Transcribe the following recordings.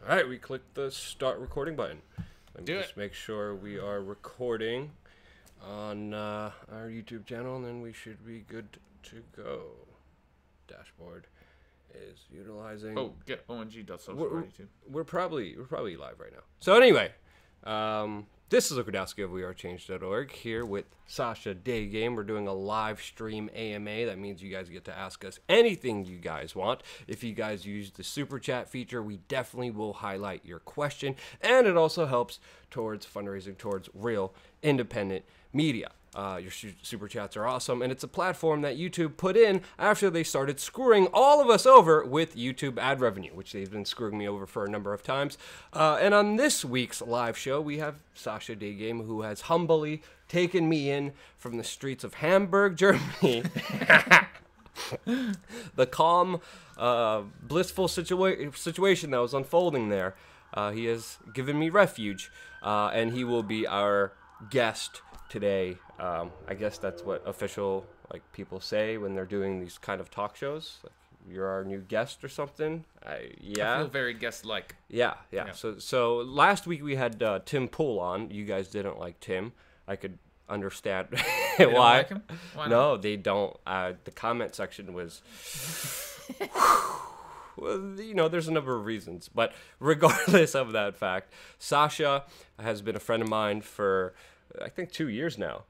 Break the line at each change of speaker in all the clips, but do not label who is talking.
All right, we clicked the start recording button. Let me
Do
just make sure we are recording on our YouTube channel, and then we should be good to go. Dashboard is utilizing.
Oh, get ONG.social
We're,
ready too.
we're probably live right now. So anyway, this is Okradowski of WeAreChange.org here with Sasha Daygame. We're doing a live stream AMA. That means you guys get to ask us anything you guys want. If you guys use the super chat feature, we definitely will highlight your question, and it also helps towards fundraising towards real independent media. Your super chats are awesome, and it's a platform that YouTube put in after they started screwing all of us over with YouTube ad revenue, which they've been screwing me over for a number of times. And on this week's live show, we have Sasha Daygame, who has humbly taken me in from the streets of Hamburg, Germany. The calm, blissful situation that was unfolding there. He has given me refuge, and he will be our guest today. I guess that's what official people say when they're doing these kind of talk shows. Like, you're our new guest or something. Yeah.
I feel very guest-like.
Yeah. So last week we had Tim Pool on. You guys didn't like Tim. I could understand
They
why.
don't like him? Why
No,
not?
they don't. The comment section was. Well, there's a number of reasons, but regardless of that fact, Sasha has been a friend of mine for, I think, 2 years now.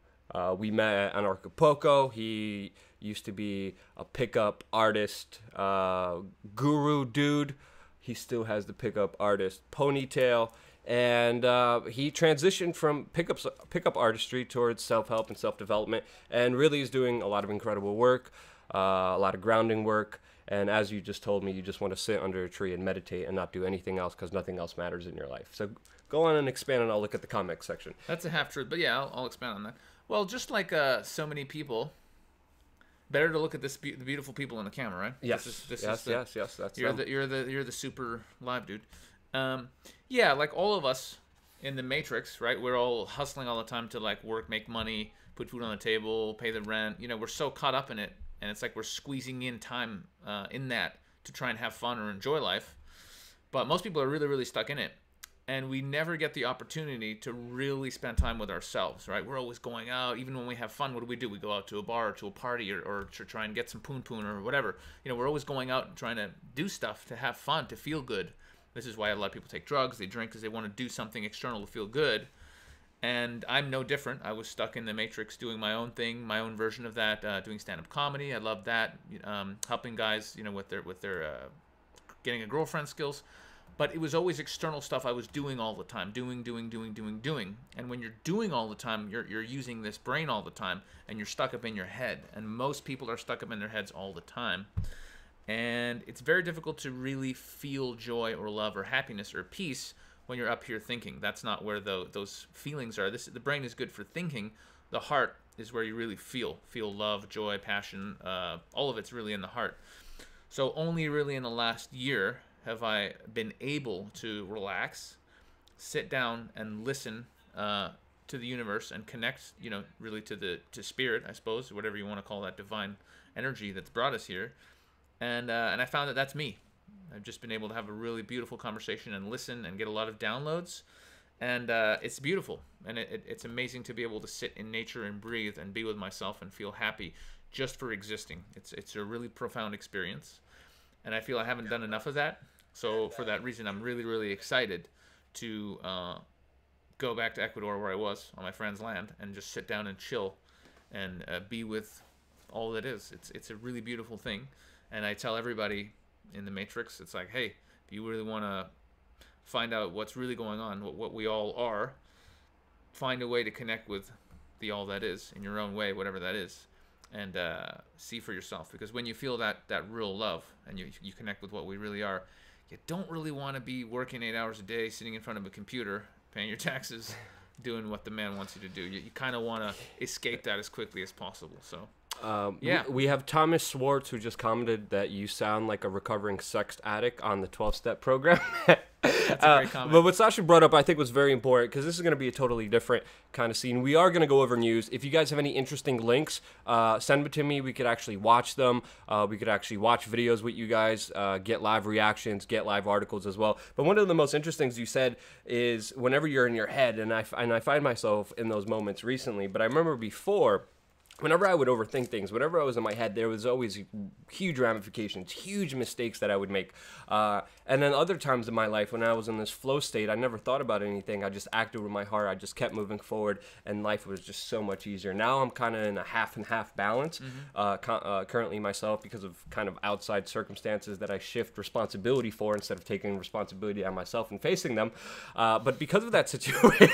We met at Acapulco. He used to be a pickup artist, guru dude. He still has the pickup artist ponytail, and he transitioned from pickup artistry towards self-help and self-development, and really is doing a lot of incredible work, a lot of grounding work. And as you just told me, you just want to sit under a tree and meditate and not do anything else because nothing else matters in your life. So go on and expand, and I'll look at the comment section.
That's a half-truth, but yeah, I'll expand on that. Well, just like so many people, better to look at the beautiful people in the camera, right?
Yes, yes. That's
you're the super live dude. Yeah, like all of us in the Matrix, right? We're all hustling all the time to work, make money, put food on the table, pay the rent. We're so caught up in it, and it's like we're squeezing in time in that to try and have fun or enjoy life. But most people are really, really stuck in it. And we never get the opportunity to really spend time with ourselves, right? We're always going out. Even when we have fun, what do? We go out to a bar or to a party or to try and get some poon or whatever. We're always going out and trying to do stuff to have fun, to feel good. This is why a lot of people take drugs. They drink because they want to do something external to feel good. And I'm no different. I was stuck in the Matrix doing my own thing, my own version of that, doing stand-up comedy. I love that, helping guys, with their getting a girlfriend skills. But it was always external stuff I was doing all the time, doing. And when you're doing all the time, you're using this brain all the time, and you're stuck up in your head. And most people are stuck up in their heads all the time. And it's very difficult to really feel joy or love or happiness or peace when you're up here thinking. That's not where those feelings are. The brain is good for thinking. The heart is where you really feel love, joy, passion. All of it's really in the heart. So only really in the last year have I been able to relax, sit down, and listen to the universe and connect, really to spirit, I suppose, whatever you want to call that divine energy that's brought us here. And I found that that's me. I've just been able to have a really beautiful conversation and listen and get a lot of downloads. And it's beautiful. And it's amazing to be able to sit in nature and breathe and be with myself and feel happy just for existing. It's a really profound experience. And I feel I haven't done enough of that. So for that reason, I'm really, really excited to go back to Ecuador, where I was, on my friend's land, and just sit down and chill and be with all that is. It's a really beautiful thing. And I tell everybody in the Matrix, it's like, hey, if you really want to find out what's really going on, what we all are, find a way to connect with the all that is in your own way, whatever that is, and see for yourself. Because when you feel that real love and you connect with what we really are, you don't really want to be working 8 hours a day, sitting in front of a computer, paying your taxes, doing what the man wants you to do. You kind of want to escape that as quickly as possible. So Yeah.
We have Thomas Schwartz, who just commented that you sound like a recovering sex addict on the 12-step program.
That's a great comment.
But what Sasha brought up, I think, was very important, because this is going to be a totally different kind of scene. We are going to go over news. If you guys have any interesting links, send them to me. We could actually watch them. We could actually watch videos with you guys, get live reactions, get live articles as well. But one of the most interesting things you said is whenever you're in your head, and I find myself in those moments recently, but I remember before, whenever I would overthink things, whenever I was in my head, there was always huge ramifications, huge mistakes that I would make. And then other times in my life, when I was in this flow state, I never thought about anything. I just acted with my heart. I just kept moving forward, and life was just so much easier. Now I'm kind of in a half and half balance currently myself, because of kind of outside circumstances that I shift responsibility for instead of taking responsibility on myself and facing them. But because of that situation,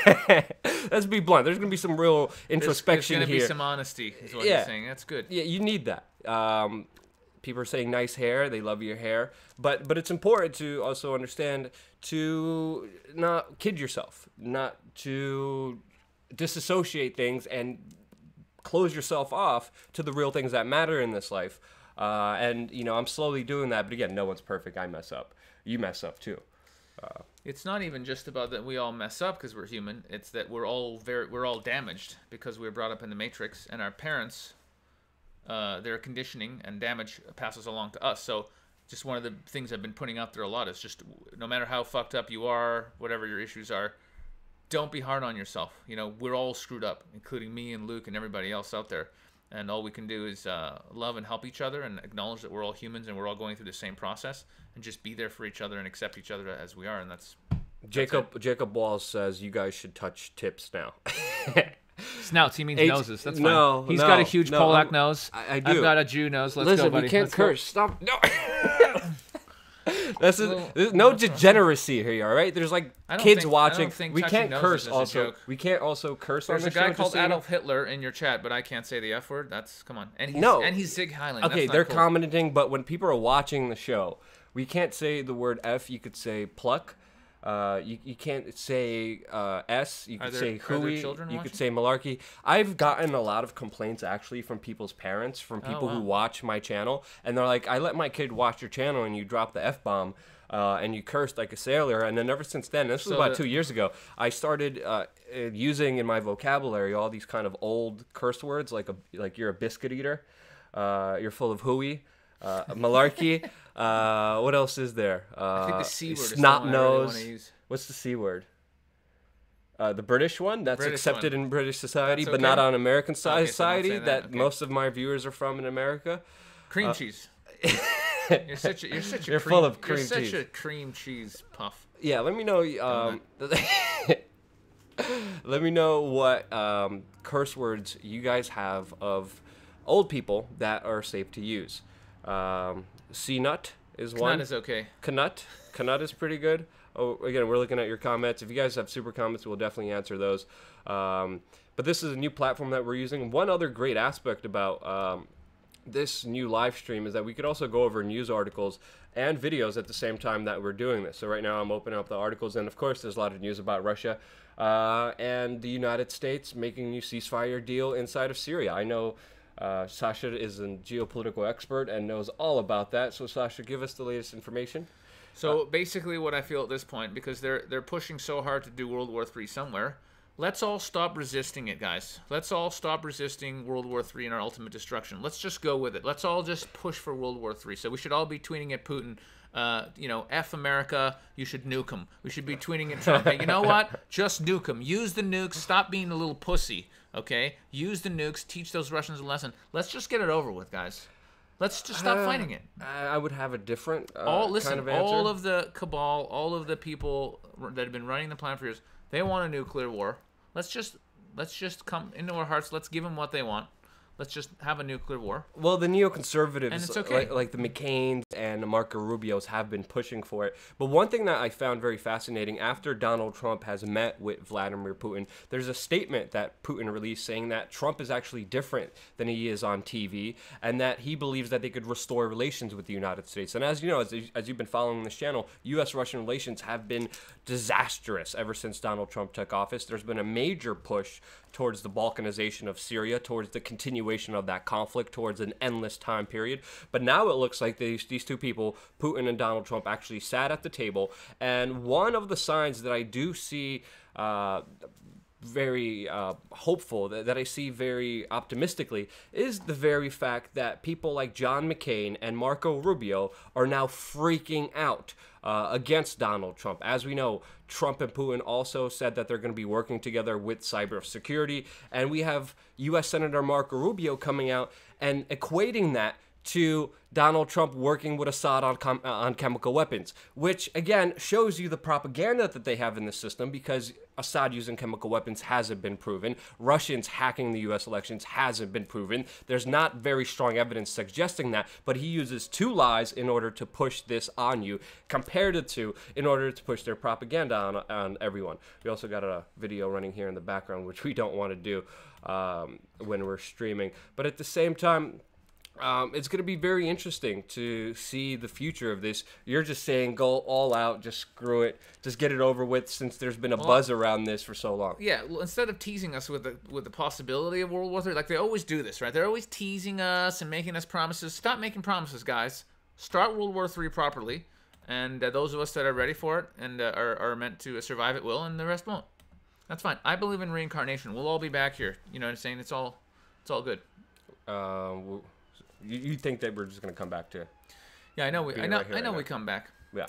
let's be blunt, there's going to be some real introspection
There's
here.
going to be some honesty, is what you're saying. That's good.
Yeah, you need that. People are saying nice hair. They love your hair. But it's important to also understand to not kid yourself, not to disassociate things and close yourself off to the real things that matter in this life. And, you know, I'm slowly doing that. But again, no one's perfect. I mess up. You mess up too.
It's not even just about that we all mess up because we're human. It's that we're all damaged because we were brought up in the Matrix, and our parents, their conditioning and damage passes along to us. So just one of the things I've been putting out there a lot is just, no matter how fucked up you are, whatever your issues are, don't be hard on yourself. You know, we're all screwed up, including me and Luke and everybody else out there. And all we can do is love and help each other and acknowledge that we're all humans and we're all going through the same process, and just be there for each other and accept each other as we are. And that's
Jacob Walls says you guys should touch tips now.
Snouts, he means noses. That's fine.
No,
He's got a huge Polak nose.
I do.
I've got a Jew nose. Let's
Listen,
go, buddy.
we can't
Let's go.
curse. Stop. No. There's no degeneracy here, all right? There's like kids watching. We can't curse also. We can't also curse on the show.
There's a guy called Adolf Hitler in your chat, but I can't say the F word. That's, come on. And he's Zig Heiling.
Okay,
That's
they're
cool.
commenting, but when people are watching the show, we can't say the word F. You could say pluck. You can't say S. You could say hooey. You could say malarkey. I've gotten a lot of complaints actually from people's parents, from people who watch my channel, and they're like, "I let my kid watch your channel, and you drop the F-bomb, and you cursed like a sailor." And then ever since then, this was about 2 years ago, I started using in my vocabulary all these kind of old curse words, like you're a biscuit eater, you're full of hooey. Malarkey. What else is there?
I think the C word is
snot
the one I really
nose.
wanna use.
What's the C word? The British one. That's
British
accepted
one.
in British society,
That's
but not
okay?
on American
Okay, so don't
society.
say that. Okay.
Most of my viewers are from in America.
Cream cheese. You're such a
You're full of cream
You're
cheese.
such a cream cheese puff.
Yeah, let me know. Let me know what curse words you guys have of old people that are safe to use. C-nut is one.
Knut is okay.
Knut is pretty good. Oh, again, we're looking at your comments. If you guys have super comments, we'll definitely answer those. But this is a new platform that we're using. One other great aspect about this new live stream is that we could also go over news articles and videos at the same time that we're doing this. So right now I'm opening up the articles, and of course there's a lot of news about Russia and the United States making a new ceasefire deal inside of Syria. I know Sasha is a geopolitical expert and knows all about that. So Sasha, give us the latest information.
So basically what I feel at this point, because they're pushing so hard to do World War III somewhere, let's all stop resisting it, guys. Let's all stop resisting World War III and our ultimate destruction. Let's just go with it. Let's all just push for World War III. So we should all be tweeting at Putin, F America, you should nuke them. We should be tweeting at Trump, hey, you know what? Just nuke them. Use the nukes. Stop being a little pussy, okay? Use the nukes. Teach those Russians a lesson. Let's just get it over with, guys. Let's just stop fighting it.
I would have a different kind of answer.
All of the cabal, all of the people that have been running the plan for years, they want a nuclear war. Let's just come into our hearts. Let's give them what they want. Let's just have a nuclear war.
Well, the neoconservatives,
And it's okay.
like the McCains and the Marco Rubios, have been pushing for it. But one thing that I found very fascinating, after Donald Trump has met with Vladimir Putin, there's a statement that Putin released saying that Trump is actually different than he is on TV, and that he believes that they could restore relations with the United States. And as you know, as you've been following this channel, U.S.-Russian relations have been disastrous ever since Donald Trump took office. There's been a major push towards the balkanization of Syria, towards the continuation continuation of that conflict towards an endless time period. But now it looks like these two people, Putin and Donald Trump, actually sat at the table. And one of the signs that I do see very hopeful, that I see very optimistically, is the very fact that people like John McCain and Marco Rubio are now freaking out against Donald Trump. As we know, Trump and Putin also said that they're going to be working together with cybersecurity, and we have U.S. Senator Marco Rubio coming out and equating that to Donald Trump working with Assad on chemical weapons, which again shows you the propaganda that they have in the system, because Assad using chemical weapons hasn't been proven. Russians hacking the U.S. elections hasn't been proven. There's not very strong evidence suggesting that, but he uses two lies in order to push this on you, compared to two in order to push their propaganda on everyone. We also got a video running here in the background, which we don't want to do when we're streaming. But at the same time, it's going to be very interesting to see the future of this. You're just saying go all out, just screw it, just get it over with, since there's been a buzz around this for so long.
Yeah, well, instead of teasing us with the possibility of World War III, like they always do this, right? They're always teasing us and making us promises. Stop making promises, guys. Start World War III properly, and those of us that are ready for it and are meant to survive it will, and the rest won't. That's fine. I believe in reincarnation. We'll all be back here. You know what I'm saying? It's all good.
You think that we're just gonna come back to?
Yeah, I know. I know we come back.
Yeah.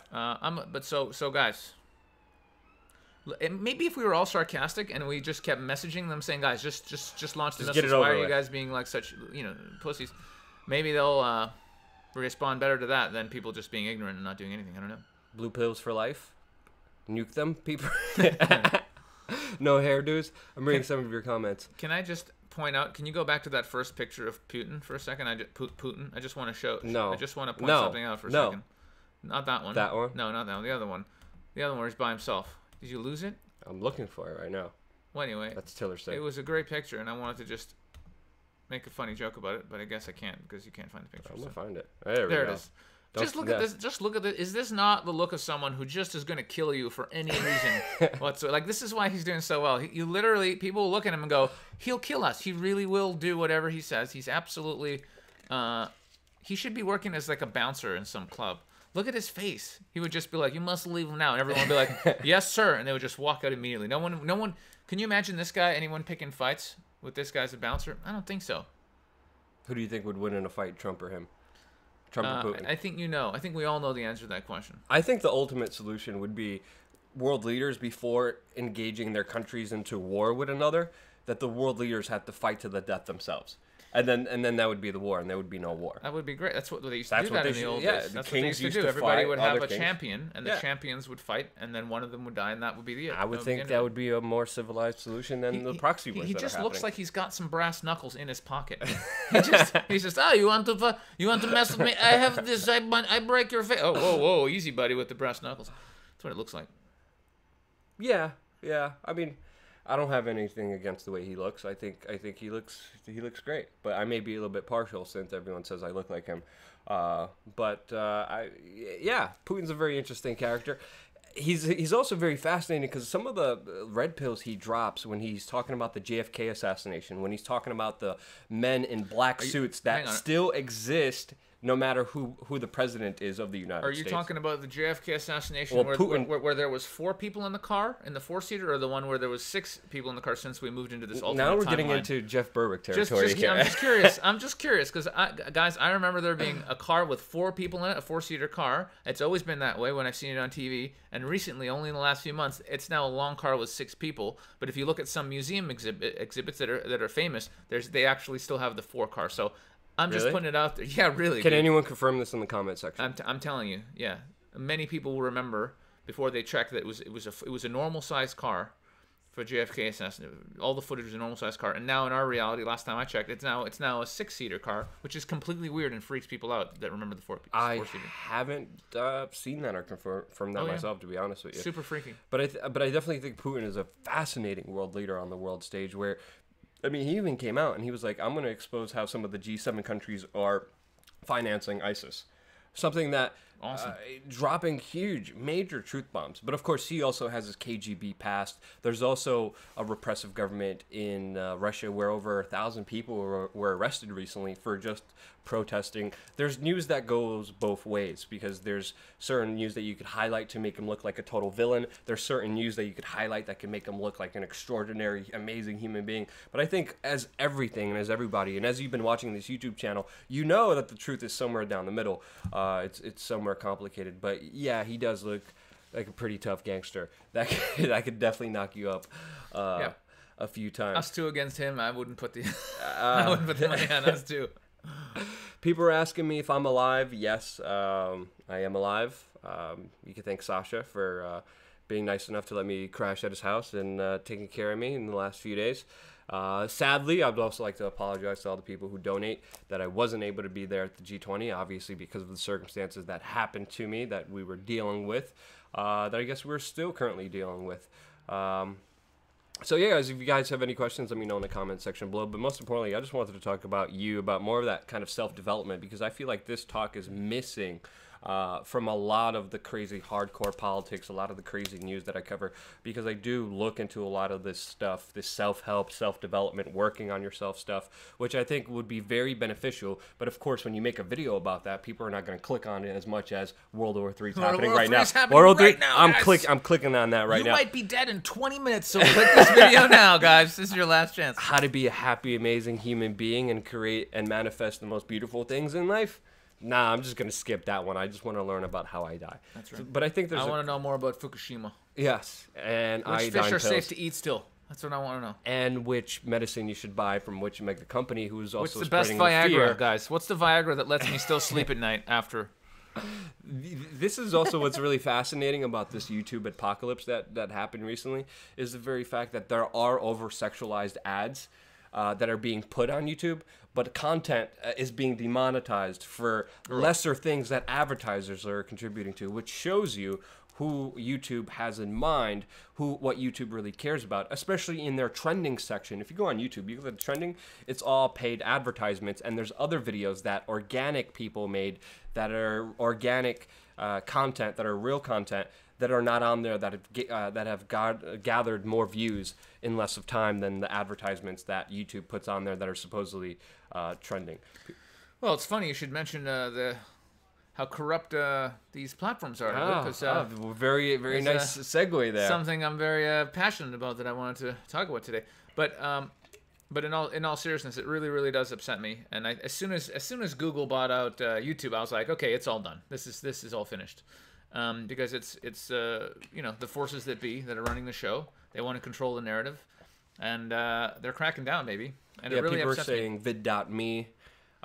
But so guys, maybe if we were all sarcastic and we just kept messaging them saying, guys, just launch the missiles. Why are you guys being like such pussies? Maybe they'll respond better to that than people just being ignorant and not doing anything. I don't know.
Blue pills for life. Nuke them, people. No hairdos. I'm reading some of your comments.
Can I just point out? Can you go back to that first picture of Putin for a second? Putin. I just want to show.
No.
I just want to point something out for a second. Not that one.
That one?
No, not that one. The other one. The other one where he's by himself. Did you lose it?
I'm looking for it right now.
Well, anyway.
That's Tillerson.
It was a great picture, and I wanted to just make a funny joke about it, but I guess I can't because you can't find the picture.
I'm gonna find it. There
it is. Just look at this. Just look at this. Is this not the look of someone who just is going to kill you for any reason whatsoever? Like, this is why he's doing so well. You literally, people look at him and go, he'll kill us. He really will do whatever he says. He's absolutely, he should be working as like a bouncer in some club. Look at his face. He would just be like, you must leave him now. And everyone would be like, yes, sir. And they would just walk out immediately. No one, can you imagine this guy, anyone picking fights with this guy as a bouncer? I don't think so.
Who do you think would win in a fight, Trump or him? Trump or Putin?
I think you know. I think we all know the answer to that question.
I think the ultimate solution would be world leaders, before engaging their countries into war with another, that the world leaders have to fight to the death themselves. And then that would be the war, and there would be no war.
That would be great. That's what they used to do that in the old days. That's what they used to do.
To
Everybody would have a champion, and the champions would fight, and then one of them would die, and that would be the end.
I would think that would be a more civilized solution than the proxy wars.
He just looks like he's got some brass knuckles in his pocket. He's just, oh, you want to mess with me? I have this. I break your face. Oh, whoa, easy, buddy, with the brass knuckles. That's what it looks like.
Yeah. I mean, I don't have anything against the way he looks. I think he looks great. But I may be a little bit partial since everyone says I look like him. Putin's a very interesting character. He's also very fascinating because some of the red pills he drops when he's talking about the JFK assassination, when he's talking about the men in black suits that still exist no matter who the president is of the United States.
Are you talking about the JFK assassination where there was 4 people in the car, in the 4-seater, or the one where there was 6 people in the car since we moved into this alternate
Now we're
timeline?
getting into Jeff Berwick territory.
I'm just curious because, guys, I remember there being a car with 4 people in it, a 4-seater car. It's always been that way when I've seen it on TV. And recently, only in the last few months, it's now a long car with 6 people. But if you look at some museum exhibits that are famous, they actually still have the 4 car. So I'm just putting it out there. Yeah, really.
Can anyone confirm this in the comment section?
I'm telling you, yeah. Many people will remember before they checked that it was a normal sized car for JFK assassination. All the footage was a normal sized car, and now in our reality, last time I checked, it's now a 6-seater car, which is completely weird and freaks people out that remember the 4-seater.
I haven't seen that or confirmed that myself, to be honest with you.
Super freaky.
But I definitely think Putin is a fascinating world leader on the world stage where. I mean, he even came out and he was like, I'm going to expose how some of the G7 countries are financing ISIS. Something that
Awesome.
Dropping huge, major truth bombs. But of course, he also has his KGB past. There's also a repressive government in Russia where over 1,000 people were arrested recently for just protesting. There's news that goes both ways, because there's certain news that you could highlight to make him look like a total villain. There's certain news that you could highlight that can make him look like an extraordinary, amazing human being. But I think as everything and as everybody, and as you've been watching this YouTube channel, you know that the truth is somewhere down the middle. It's somewhere complicated. But yeah, he does look like a pretty tough gangster. That could definitely knock you up a few times.
Us two against him, I wouldn't put the I wouldn't put the money on us two.
People are asking me if I'm alive. Yes, I am alive. You can thank Sasha for being nice enough to let me crash at his house and taking care of me in the last few days. Sadly, I'd also like to apologize to all the people who donate that I wasn't able to be there at the G20, obviously because of the circumstances that happened to me that we were dealing with, that I guess we're still currently dealing with. So yeah, guys, if you guys have any questions, let me know in the comment section below. But most importantly, I just wanted to talk about more of that kind of self-development, because I feel like this talk is missing from a lot of the crazy hardcore politics, a lot of the crazy news that I cover, because I do look into a lot of this stuff, this self-help, self-development, working on yourself stuff, which I think would be very beneficial. But of course, when you make a video about that, people are not going to click on it as much as World War III is happening right now. World War III, I'm clicking on that right now.
You might be dead in 20 minutes, so click this video now, guys. This is your last chance.
How to be a happy, amazing human being and create and manifest the most beautiful things in life. Nah, I'm just going to skip that one. I just want to learn about how I die.
That's right.
So, but I think
I want to know more about Fukushima.
Yes, and
which fish are safe to eat still? That's what I want to know.
And which medicine you should buy from which mega company who's also
What's the best Viagra, guys? What's the Viagra that lets me still sleep at night after?
This is also what's really fascinating about this YouTube apocalypse that happened recently, is the very fact that there are over-sexualized ads that are being put on YouTube, but content is being demonetized for lesser things that advertisers are contributing to, which shows you who YouTube has in mind, what YouTube really cares about, especially in their trending section. If you go on YouTube, you go to the trending, it's all paid advertisements, and there's other videos that organic people made that are organic content, that are real content, that are not on there, that have gathered more views in less of time than the advertisements that YouTube puts on there that are supposedly trending.
Well, it's funny you should mention how corrupt these platforms are.
Very nice segue there.
Something I'm very passionate about that I wanted to talk about today. But in all seriousness, it really does upset me. And as soon as Google bought out YouTube, I was like, okay, it's all done. This is all finished. Because it's the forces that be that are running the show. They want to control the narrative, and they're cracking down, baby. And
yeah,
it really
people are
upsets
saying vid.me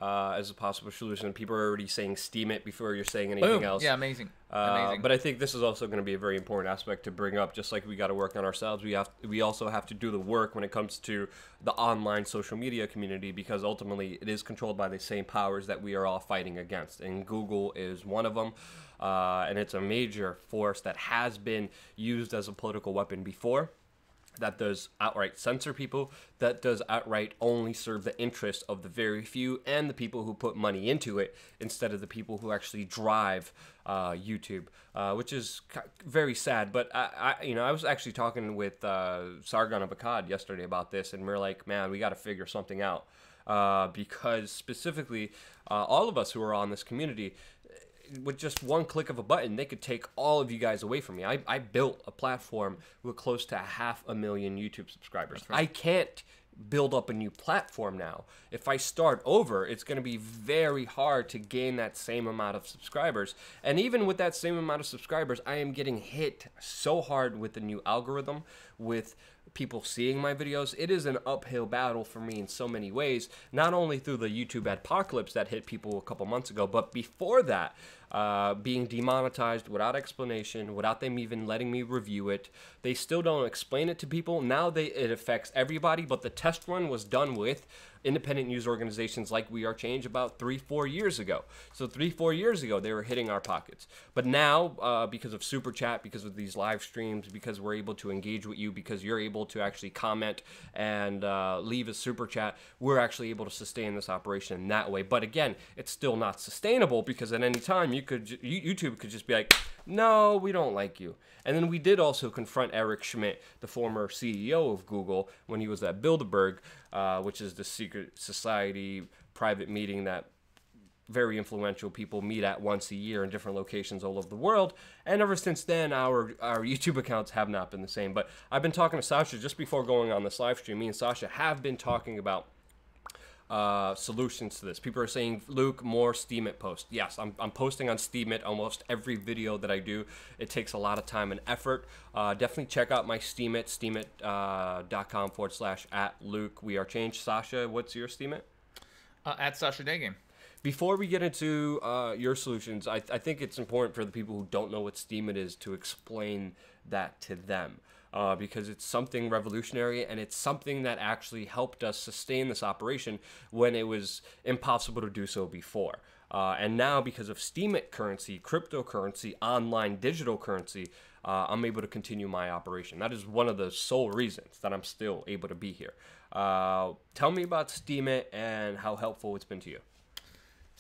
as a possible solution. People are already saying Steam it before you're saying anything else.
Yeah, amazing. Amazing.
But I think this is also going to be a very important aspect to bring up. Just like we got to work on ourselves, we also have to do the work when it comes to the online social media community, because ultimately it is controlled by the same powers that we are all fighting against, and Google is one of them. And it's a major force that has been used as a political weapon before, that does outright censor people, that does outright only serve the interests of the very few and the people who put money into it, instead of the people who actually drive YouTube, which is very sad. But I was actually talking with Sargon of Akkad yesterday about this, and we're like, man, we got to figure something out, because specifically all of us who are on this community, with just one click of a button, they could take all of you guys away from me. I built a platform with close to 500,000 YouTube subscribers. Right. I can't build up a new platform now. If I start over, it's going to be very hard to gain that same amount of subscribers. And even with that same amount of subscribers, I am getting hit so hard with the new algorithm, with people seeing my videos. It is an uphill battle for me in so many ways, not only through the YouTube apocalypse that hit people a couple months ago, but before that, being demonetized without explanation, without them even letting me review it. They still don't explain it to people. Now it affects everybody, but the test run was done with independent news organizations like WeAreChange about 3-4 years ago. So 3-4 years ago, they were hitting our pockets. But now, because of Super Chat, because of these live streams, because we're able to engage with you, because you're able to actually comment and leave a Super Chat, we're actually able to sustain this operation in that way. But again, it's still not sustainable, because at any time, YouTube could just be like, no, we don't like you. And then we did also confront Eric Schmidt, the former CEO of Google, when he was at Bilderberg, which is the secret society private meeting that very influential people meet at once a year in different locations all over the world. And ever since then, our YouTube accounts have not been the same. But I've been talking to Sasha just before going on this live stream. Me and Sasha have been talking about solutions to this. People are saying, Luke, more Steemit posts. Yes, I'm posting on Steemit almost every video that I do. It takes a lot of time and effort. Definitely check out my Steemit, steemit.com/@LukeWeAreChange. Sasha, what's your Steemit?
At Sasha Daygame.
Before we get into your solutions, I think it's important for the people who don't know what Steemit is to explain that to them. Because it's something revolutionary, and it's something that actually helped us sustain this operation when it was impossible to do so before. And now, because of Steemit currency, cryptocurrency, online digital currency, I'm able to continue my operation. That is one of the sole reasons that I'm still able to be here. Tell me about Steemit and how helpful it's been to you.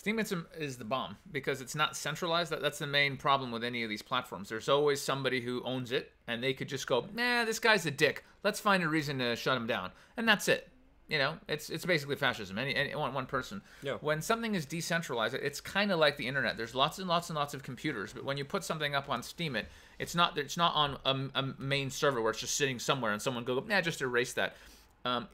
Steemit is the bomb because it's not centralized. That's the main problem with any of these platforms. There's always somebody who owns it, and they could just go, nah, this guy's a dick. Let's find a reason to shut him down. And that's it. You know, it's basically fascism. Any one person. Yeah. When something is decentralized, it's kind of like the internet. There's lots and lots and lots of computers, but when you put something up on Steemit, it's not on a main server where it's just sitting somewhere and someone go, nah, just erase that.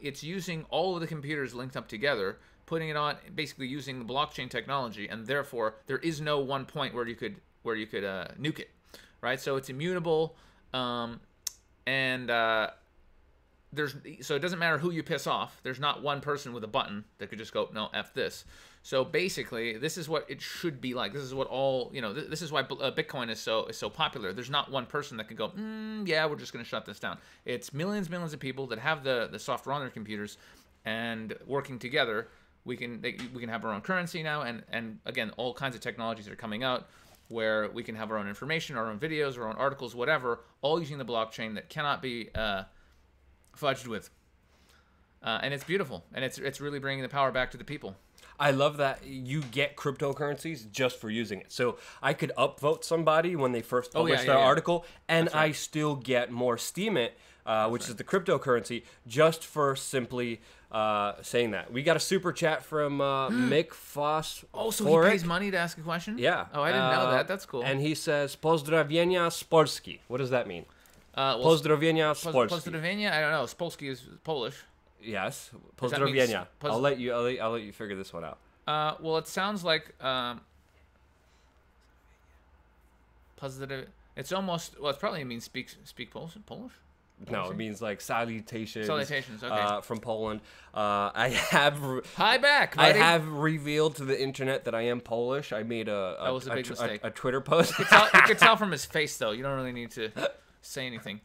It's using all of the computers linked up together, putting it on, basically using the blockchain technology, and therefore there is no one point where you could nuke it, right? So it's immutable, so it doesn't matter who you piss off. There's not one person with a button that could just go, no, F this. So basically, this is what it should be like. This is what all, this is why Bitcoin is so popular. There's not one person that can go, yeah, we're just going to shut this down. It's millions of people that have the software on their computers, and working together, we can have our own currency now, and again, all kinds of technologies are coming out where we can have our own information, our own videos, our own articles, whatever, all using the blockchain that cannot be fudged with. And it's beautiful, and it's really bringing the power back to the people.
I love that you get cryptocurrencies just for using it. So I could upvote somebody when they first publish their article, and right. I still get more Steemit, which is the cryptocurrency, just for simply saying that. We got a super chat from Mick Foss.
Oh, so he pays money to ask a question?
Yeah.
Oh, I didn't know that. That's cool.
And he says, Pozdrowienia Spolski. What does that mean? Pozdrowienia Spolski.
Pozdrowienia? I don't know. Spolski is Polish.
Yes. Pozdrowienia. I'll let you figure this one out.
Well, it sounds like positive. It's almost, well, it probably means speak Polish.
No, it means like salutations.
Salutations, okay.
From Poland. I have.
Hi back, buddy.
I have revealed to the internet that I am Polish. I made
that was a big mistake.
A Twitter post.
You could tell from his face, though. You don't really need to say anything.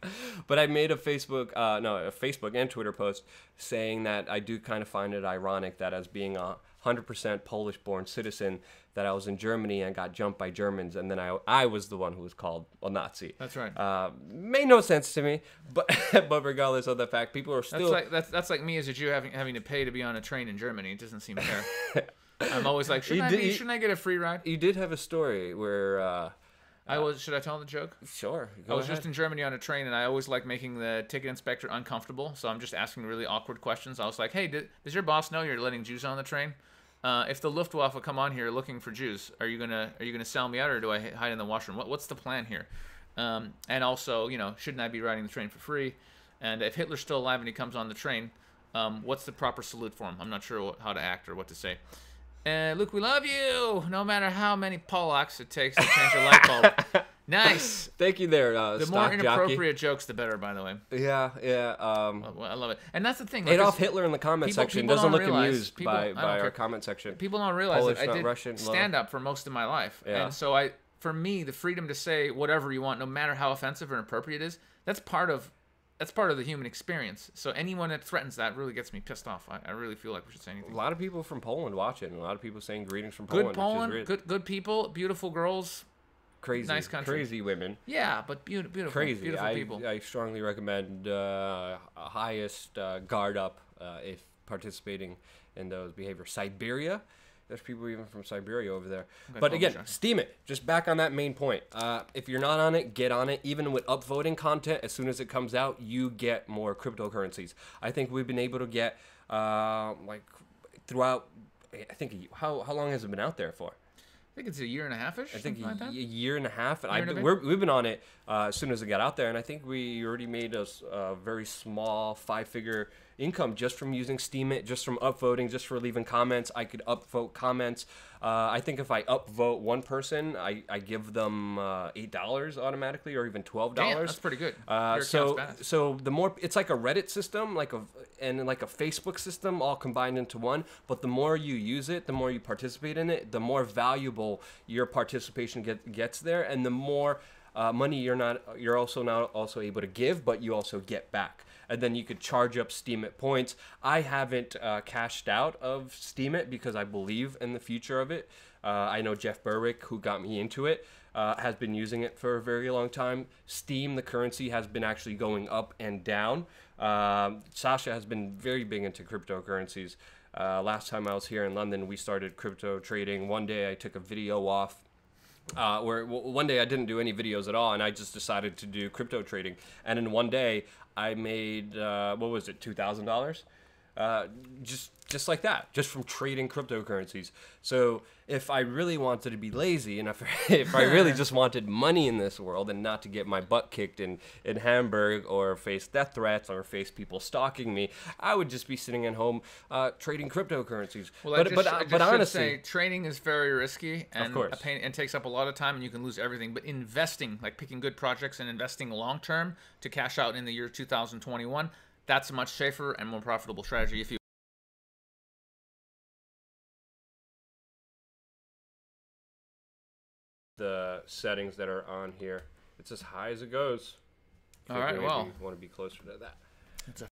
But I made a Facebook and Twitter post saying that I do kind of find it ironic that as being a 100% Polish-born citizen, that I was in Germany and got jumped by Germans, and then I was the one who was called a Nazi.
That's right.
Made no sense to me, but regardless of the fact, people are still.
That's like me as a Jew having to pay to be on a train in Germany. It doesn't seem fair. I'm always like, shouldn't I get a free ride?
You did have a story where.
Should I tell the joke?
Sure.
I was just in Germany on a train, and I always like making the ticket inspector uncomfortable. So I'm just asking really awkward questions. I was like, "Hey, does your boss know you're letting Jews on the train? If the Luftwaffe come on here looking for Jews, are you gonna sell me out, or do I hide in the washroom? What's the plan here? And also, shouldn't I be riding the train for free? And if Hitler's still alive and he comes on the train, what's the proper salute for him? I'm not sure how to act or what to say." Luke, we love you. No matter how many Polacks it takes to change a light bulb. Nice.
Thank you there,
the more inappropriate jokes, the better, by the way.
Yeah.
I love it. And that's the thing.
Adolf Hitler in the comment section doesn't look amused by our comment section.
People don't realize
Polish,
that I did
Russian,
stand-up for most of my life. Yeah. And so for me, the freedom to say whatever you want, no matter how offensive or inappropriate it is, that's part of the human experience. So anyone that threatens that really gets me pissed off. I really feel like we should say anything.
A lot of people from Poland watching. A lot of people saying greetings from Poland.
Good Poland, good people, beautiful girls.
Crazy,
nice country.
Crazy women.
Yeah, but beautiful,
crazy.
Beautiful people.
I strongly recommend highest guard up if participating in those behaviors. Siberia There's people even from Siberia over there.
Okay,
But
oh,
again,
sure.
steam it. Just back on that main point. If you're not on it, get on it. Even with upvoting content, as soon as it comes out, you get more cryptocurrencies. I think we've been able to get like throughout. I think how long has it been out there for?
I think it's a year and a half-ish.
I think
something like that.
a year and a half, and
Year and a bit?
we've been on it as soon as it got out there, and I think we already made a very small 5-figure income just from using Steam It, just from upvoting, just for leaving comments. I could upvote comments. I think if I upvote one person, I give them $8 automatically, or even $12.
Damn, that's pretty good. Your account's
So
fast.
the more it's like a Reddit system, and like a Facebook system, all combined into one. But the more you use it, the more you participate in it, the more valuable your participation gets there, and the more money you're also not also able to give, but you also get back. And then you could charge up Steam It points. I haven't cashed out of Steam It because I believe in the future of it. I know Jeff Berwick, who got me into it, has been using it for a very long time. Steam, the currency, has been actually going up and down. Sasha has been very big into cryptocurrencies. Last time I was here in London, we started crypto trading. One day I took a video off. Where one day I didn't do any videos at all, and I just decided to do crypto trading. And in one day, I made what was it, $2,000? Just like that, just from trading cryptocurrencies. So if I really wanted to be lazy, and if I really just wanted money in this world and not to get my butt kicked in Hamburg, or face death threats, or face people stalking me, I would just be sitting at home trading cryptocurrencies.
Well, I just should
honestly,
say, trading is very risky and
course.
a pain, and takes up a lot of time, and you can lose everything. But investing, like picking good projects and investing long term to cash out in the year 2021, that's a much safer and more profitable strategy. If you
the settings that are on here, it's as high as it goes.
All right, well,
you want to be closer to that.
it's a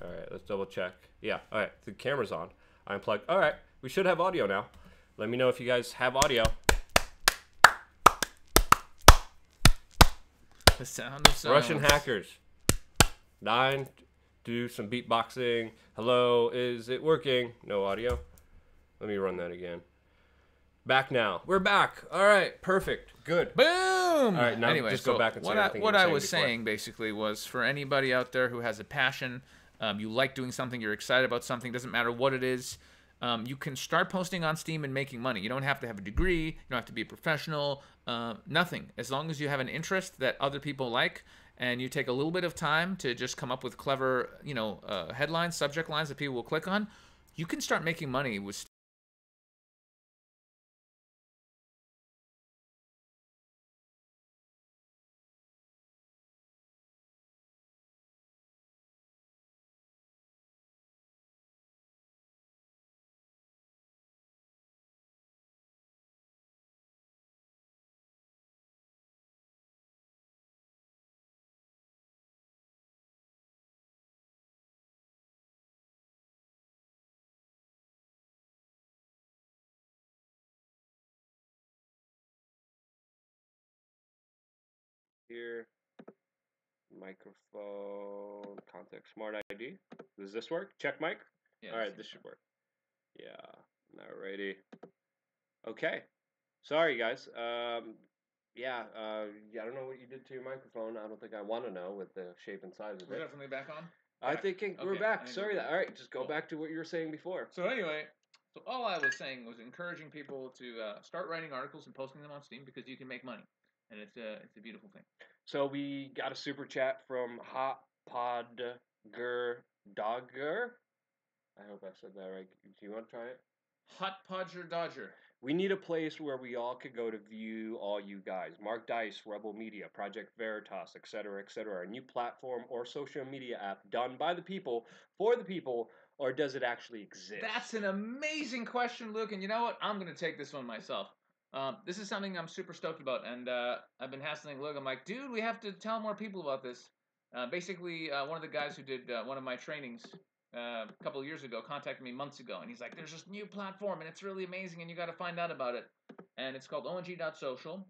All right, let's double check. Yeah, all right, the camera's on. I unplugged. All right, we should have audio now. Let me know if you guys have audio.
the sound of silence.
Russian hackers. 9, do some beatboxing. Hello, is it working? No audio. Let me run that again. Back now. We're back. All right, perfect. Good.
Boom!
All right, now
anyway,
just go back and say everything you
what
were
I
saying
was
before.
saying basically was, for anybody out there who has a passion, you like doing something, you're excited about something, doesn't matter what it is, you can start posting on Steam and making money. You don't have to have a degree, you don't have to be a professional, nothing. As long as you have an interest that other people like, and you take a little bit of time to just come up with clever, headlines, subject lines that people will click on, you can start making money with
Here, microphone, contact, smart ID. Does this work? Check mic.
Yeah,
All right, this should work. Yeah. Alrighty. Okay. Sorry, guys. yeah, I don't know what you did to your microphone. I don't think I want to know with the shape and size of
We're
it.
definitely back on.
I
Back.
think we're
Okay,
back.
I think
Sorry
we're
that.
good.
All right, just go
Cool.
back to what you were saying before.
So anyway, so all I was saying was encouraging people to start writing articles and posting them on Steam because you can make money, and it's a beautiful thing.
So we got a super chat from Hot Podger Dogger. I hope I said that right. Do you want to try it?
Hot Podger Dodger.
We need a place where we all could go to view all you guys. Mark Dice, Rebel Media, Project Veritas, etc., etc. A new platform or social media app done by the people, for the people, or does it actually exist?
That's an amazing question, Luke. And you know what? I'm going to take this one myself. This is something I'm super stoked about, and I've been hassling Luke. I'm like, dude, we have to tell more people about this. Basically, one of the guys who did one of my trainings a couple of years ago contacted me months ago, and he's like, there's this new platform, and it's really amazing, and you got to find out about it. And it's called ONG.social.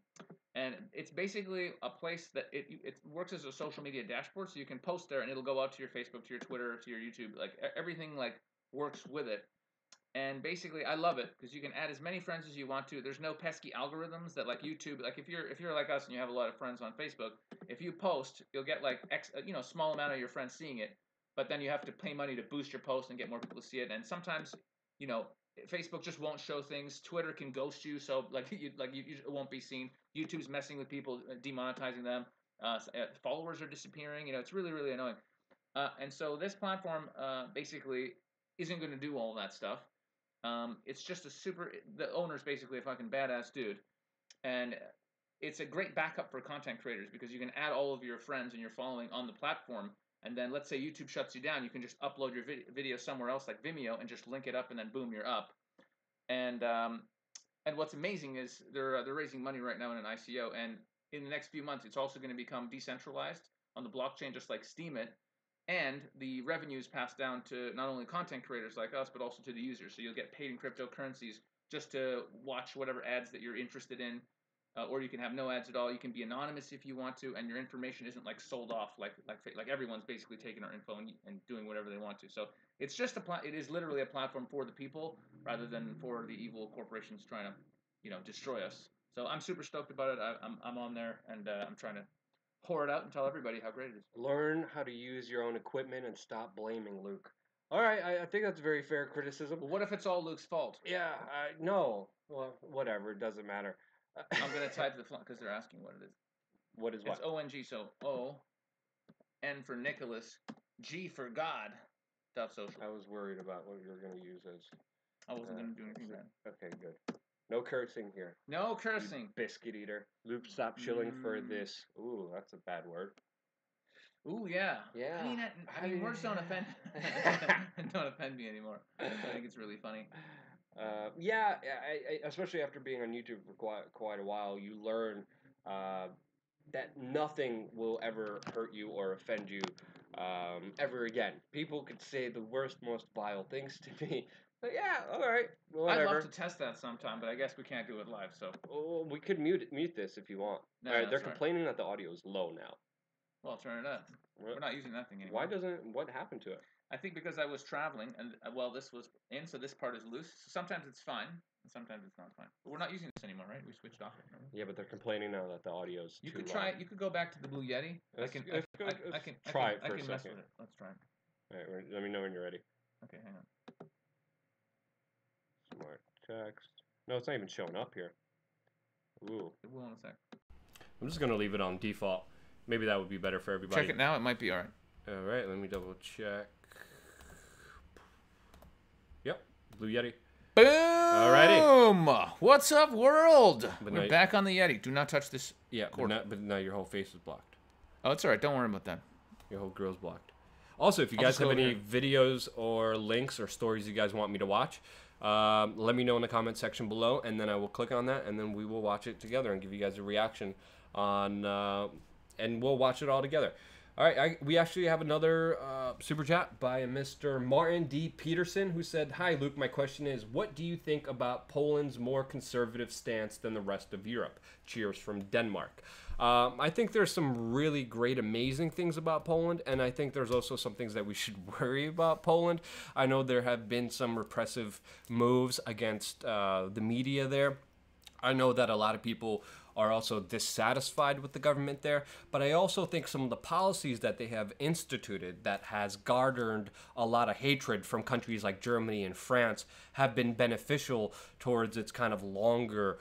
And it's basically a place that it works as a social media dashboard, so you can post there, and it'll go out to your Facebook, to your Twitter, to your YouTube, like everything like works with it. And basically, I love it because you can add as many friends as you want to. There's no pesky algorithms that like YouTube. Like if you're like us and you have a lot of friends on Facebook, if you post, you'll get like small amount of your friends seeing it, but then you have to pay money to boost your post and get more people to see it. And sometimes, you know, Facebook just won't show things. Twitter can ghost you, so you it won't be seen. YouTube's messing with people, demonetizing them. Followers are disappearing. You know, it's really really annoying. And so this platform basically isn't going to do all that stuff. It's just the owner's basically a fucking badass dude, and it's a great backup for content creators because you can add all of your friends and your following on the platform, and then let's say YouTube shuts you down, you can just upload your video somewhere else like Vimeo and just link it up, and then boom, you're up. And what's amazing is they're raising money right now in an ICO, and in the next few months, it's also going to become decentralized on the blockchain, just like Steam it. And the revenue is passed down to not only content creators like us, but also to the users. So you'll get paid in cryptocurrencies just to watch whatever ads that you're interested in, or you can have no ads at all. You can be anonymous if you want to, and your information isn't like sold off like everyone's basically taking our info and doing whatever they want to. So it's just it is literally a platform for the people rather than for the evil corporations trying to destroy us. So I'm super stoked about it. I'm on there and I'm trying to pour it out and tell everybody how great it is.
Learn how to use your own equipment and stop blaming Luke. All right, I think that's a very fair criticism.
But what if it's all Luke's fault?
Yeah, no. Well, whatever. It doesn't matter.
I'm going to type the because they're asking what it is.
What is what?
It's ONG, so O, N for Nicholas, G for God, .social.
I was worried about what you were going to use as.
I wasn't going to do anything bad.
Okay, good. No cursing here.
No cursing.
Biscuit eater. Luke, stop shilling for this. Ooh, that's a bad word.
Ooh, yeah.
Yeah.
I mean, words don't offend. Don't offend me anymore. I think it's really funny.
Yeah, I especially after being on YouTube for quite a while, you learn that nothing will ever hurt you or offend you ever again. People could say the worst, most vile things to me, but yeah, all right, whatever.
I'd love to test that sometime, but I guess we can't do it live. So
oh, we could mute this if you want.
No,
all right, they're
sorry.
complaining that the audio is low now.
Well, turn it up. We're not using that thing anymore.
Why doesn't? What happened to it?
I think because I was traveling, and this was in, so this part is loose. So sometimes it's fine, and sometimes it's not fine. But we're not using this anymore, right? We switched off it. Remember?
Yeah, but they're complaining now that the audio's
You
too
could
low.
try it. You could go back to the Blue Yeti.
Let's try it for a second.
It. Let's try it.
All right, let me know when you're ready.
Okay, hang on.
Smart text. No, it's not even showing up here. Ooh.
It will in a sec.
I'm just gonna leave it on default. Maybe that would be better for everybody.
Check it now. It might be all right.
All right, let me double check. Yep, Blue Yeti.
Boom!
Alrighty.
What's up, world?
But
We're back on the Yeti. Do not touch this.
Yeah, but now your whole face is blocked.
Oh, it's all right. Don't worry about that.
Your whole grill's blocked. Also, if you guys have any videos or links or stories you guys want me to watch, let me know in the comment section below, and then I will click on that, and then we will watch it together and give you guys a reaction on, and we'll watch it all together. All right, we actually have another super chat by Mr. Martin D. Peterson, who said, "Hi, Luke. My question is, what do you think about Poland's more conservative stance than the rest of Europe? Cheers from Denmark." I think there's some really great, amazing things about Poland, and I think there's also some things that we should worry about Poland. I know there have been some repressive moves against the media there. I know that a lot of people are also dissatisfied with the government there, but I also think some of the policies that they have instituted that has garnered a lot of hatred from countries like Germany and France have been beneficial towards its kind of longer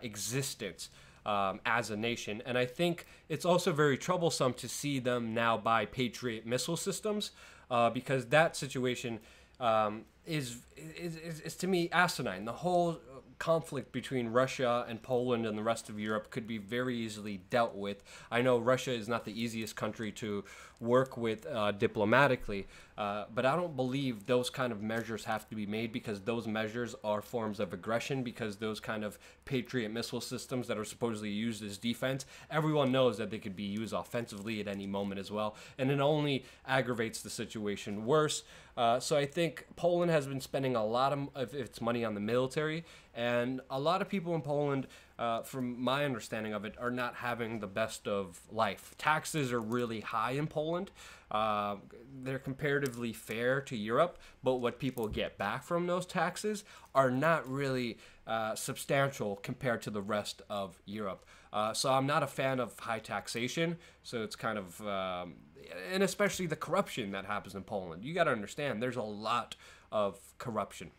existence as a nation. And I think it's also very troublesome to see them now buy Patriot missile systems because that situation is to me asinine. The whole conflict between Russia and Poland and the rest of Europe could be very easily dealt with. I know Russia is not the easiest country to work with diplomatically, but I don't believe those kind of measures have to be made because those measures are forms of aggression, because those kind of Patriot missile systems that are supposedly used as defense, everyone knows that they could be used offensively at any moment as well, and it only aggravates the situation worse. So I think Poland has been spending a lot of its money on the military, and a lot of people in Poland, from my understanding of it, are not having the best of life. Taxes are really high in Poland. They're comparatively fair to Europe, but what people get back from those taxes are not really substantial compared to the rest of Europe. So I'm not a fan of high taxation. So it's kind of, and especially the corruption that happens in Poland. You got to understand, there's a lot of corruption.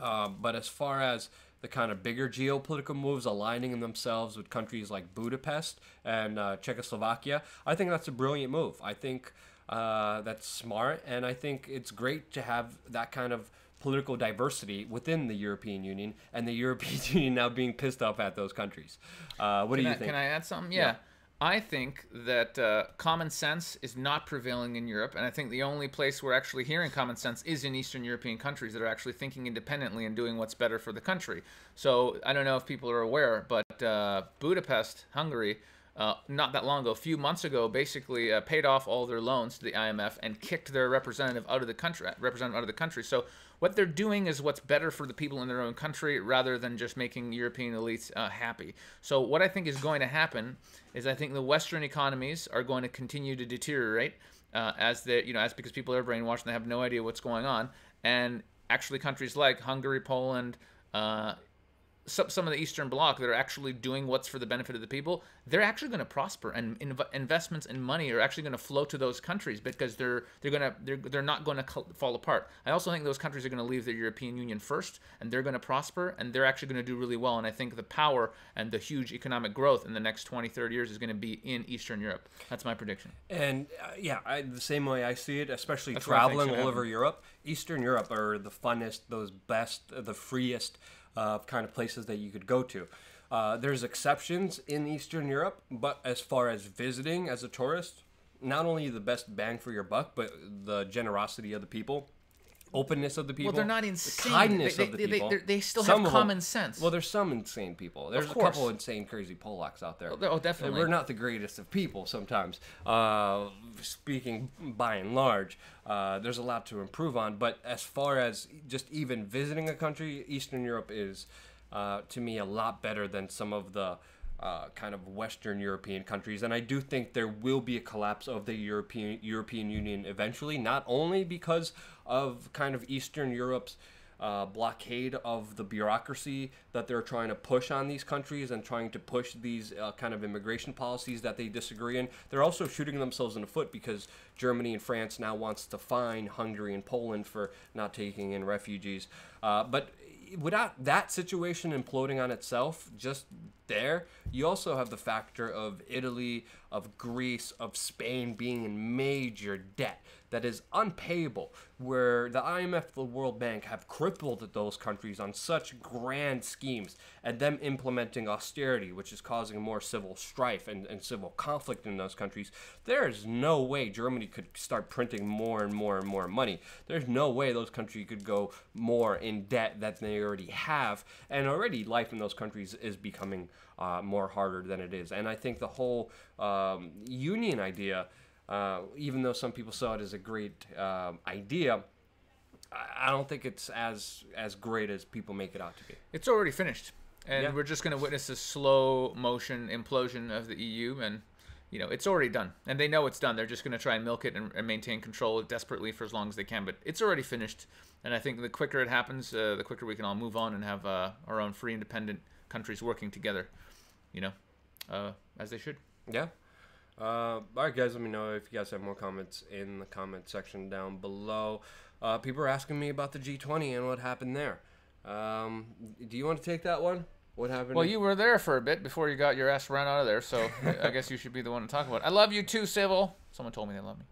But as far as the kind of bigger geopolitical moves aligning themselves with countries like Budapest and Czechoslovakia, I think that's a brilliant move. I think that's smart, and I think it's great to have that kind of political diversity within the European Union, and the European Union now being pissed off at those countries. What do you think?
Can I add something? Yeah. I think that common sense is not prevailing in Europe, and I think the only place we're actually hearing common sense is in Eastern European countries that are actually thinking independently and doing what's better for the country. So I don't know if people are aware, but Budapest, Hungary, not that long ago, a few months ago, basically paid off all their loans to the IMF and kicked their representative out of the country. So what they're doing is what's better for the people in their own country rather than just making European elites happy. So what I think is going to happen is I think the Western economies are going to continue to deteriorate as because people are brainwashed and they have no idea what's going on. And actually countries like Hungary, Poland, some of the Eastern Bloc that are actually doing what's for the benefit of the people, they're actually going to prosper, and investments and money are actually going to flow to those countries because they're not going to fall apart. I also think those countries are going to leave the European Union first, and they're going to prosper, and they're actually going to do really well. And I think the power and the huge economic growth in the next 20, 30 years is going to be in Eastern Europe. That's my prediction.
And the same way I see it, especially traveling all over Europe, Eastern Europe are the funnest, those best, the freest kind of places that you could go to. There's exceptions in Eastern Europe, but as far as visiting as a tourist, not only the best bang for your buck, but the generosity of the people, openness of the people.
Well, they're not insane.
The kindness of the people.
They still have common sense.
Well, there's some insane people. There's a couple insane, crazy Polacks out there.
Oh, definitely.
We're not the greatest of people sometimes. Speaking by and large, there's a lot to improve on. But as far as just even visiting a country, Eastern Europe is, to me, a lot better than some of the kind of Western European countries. And I do think there will be a collapse of the European Union eventually, not only because of kind of Eastern Europe's blockade of the bureaucracy that they're trying to push on these countries and trying to push these kind of immigration policies that they disagree in. They're also shooting themselves in the foot because Germany and France now wants to fine Hungary and Poland for not taking in refugees. But without that situation imploding on itself, just there, you also have the factor of Italy, of Greece, of Spain being in major debt that is unpayable, where the IMF, the World Bank have crippled those countries on such grand schemes, and them implementing austerity, which is causing more civil strife and civil conflict in those countries. There is no way Germany could start printing more and more and more money. There's no way those countries could go more in debt than they already have, and already life in those countries is becoming more harder than it is. And I think the whole union idea, even though some people saw it as a great idea, I don't think it's as great as people make it out to be.
It's already finished, and we're just going to witness a slow motion implosion of the EU. And it's already done, and they know it's done. They're just going to try and milk it and maintain control desperately for as long as they can. But it's already finished, and I think the quicker it happens, the quicker we can all move on and have our own free, independent countries working together, as they should.
Yeah. All right, guys, let me know if you guys have more comments in the comment section down below. People are asking me about the G20 and what happened there. Do you want to take that one? What happened?
Well, you were there for a bit before you got your ass run out of there, so I guess you should be the one to talk about it. I love you too, Civil. Someone told me they love me.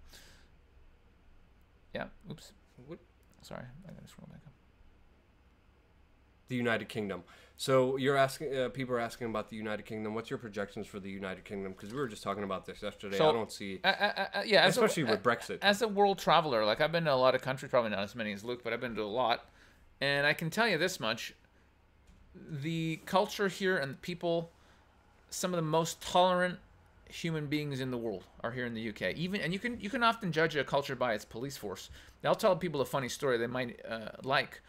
Yeah, oops.
What?
Sorry, I gotta scroll back up.
The United Kingdom. So you're asking, people are asking about the United Kingdom. What's your projections for the United Kingdom? Because we were just talking about this yesterday.
So,
I don't see,
yeah,
especially with Brexit.
As a world traveler, like I've been to a lot of countries, probably not as many as Luke, but I've been to a lot, and I can tell you this much: the culture here and people, some of the most tolerant human beings in the world are here in the UK. And you can often judge a culture by its police force. I'll tell people a funny story they might like.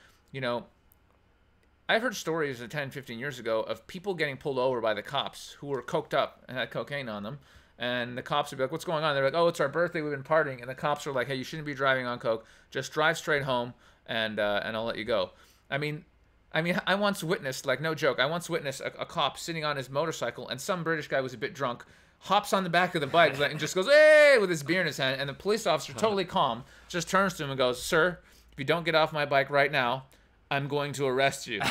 I've heard stories 10, 15 years ago of people getting pulled over by the cops who were coked up and had cocaine on them. And the cops would be like, what's going on? They're like, oh, it's our birthday. We've been partying. And the cops are like, hey, you shouldn't be driving on coke. Just drive straight home and I'll let you go. I mean, I once witnessed, like, no joke, I once witnessed a cop sitting on his motorcycle, and some British guy was a bit drunk, hops on the back of the bike and just goes, hey, with his beer in his hand. And the police officer, totally calm, just turns to him and goes, sir, if you don't get off my bike right now, I'm going to arrest you.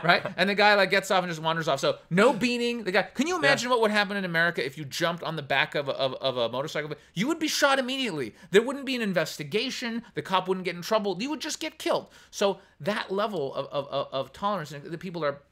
Right? And the guy gets off and just wanders off. So no beating. The guy. Can you imagine what would happen in America if you jumped on the back of a motorcycle? You would be shot immediately. There wouldn't be an investigation. The cop wouldn't get in trouble. You would just get killed. So that level of tolerance, and the people are,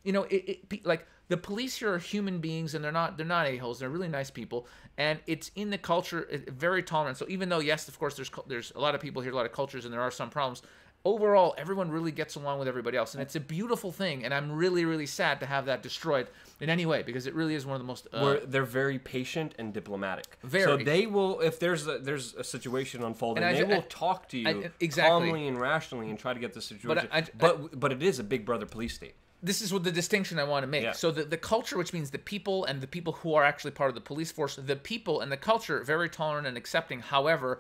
like, the police here are human beings, and they're not a-holes. They're really nice people, and it's in the culture, very tolerant. So even though, yes, of course, there's a lot of people here, a lot of cultures, and there are some problems, overall, everyone really gets along with everybody else, and it's a beautiful thing. And I'm really, really sad to have that destroyed in any way, because it really is one of the most.
They're very patient and diplomatic.
Very.
So they will, if there's a situation unfolding, they will talk to you calmly and rationally and try to get the situation. But it is a Big Brother police state.
This is what the distinction I want to make. Yeah. So the culture, which means the people and the people who are actually part of the police force, the people and the culture, very tolerant and accepting. However,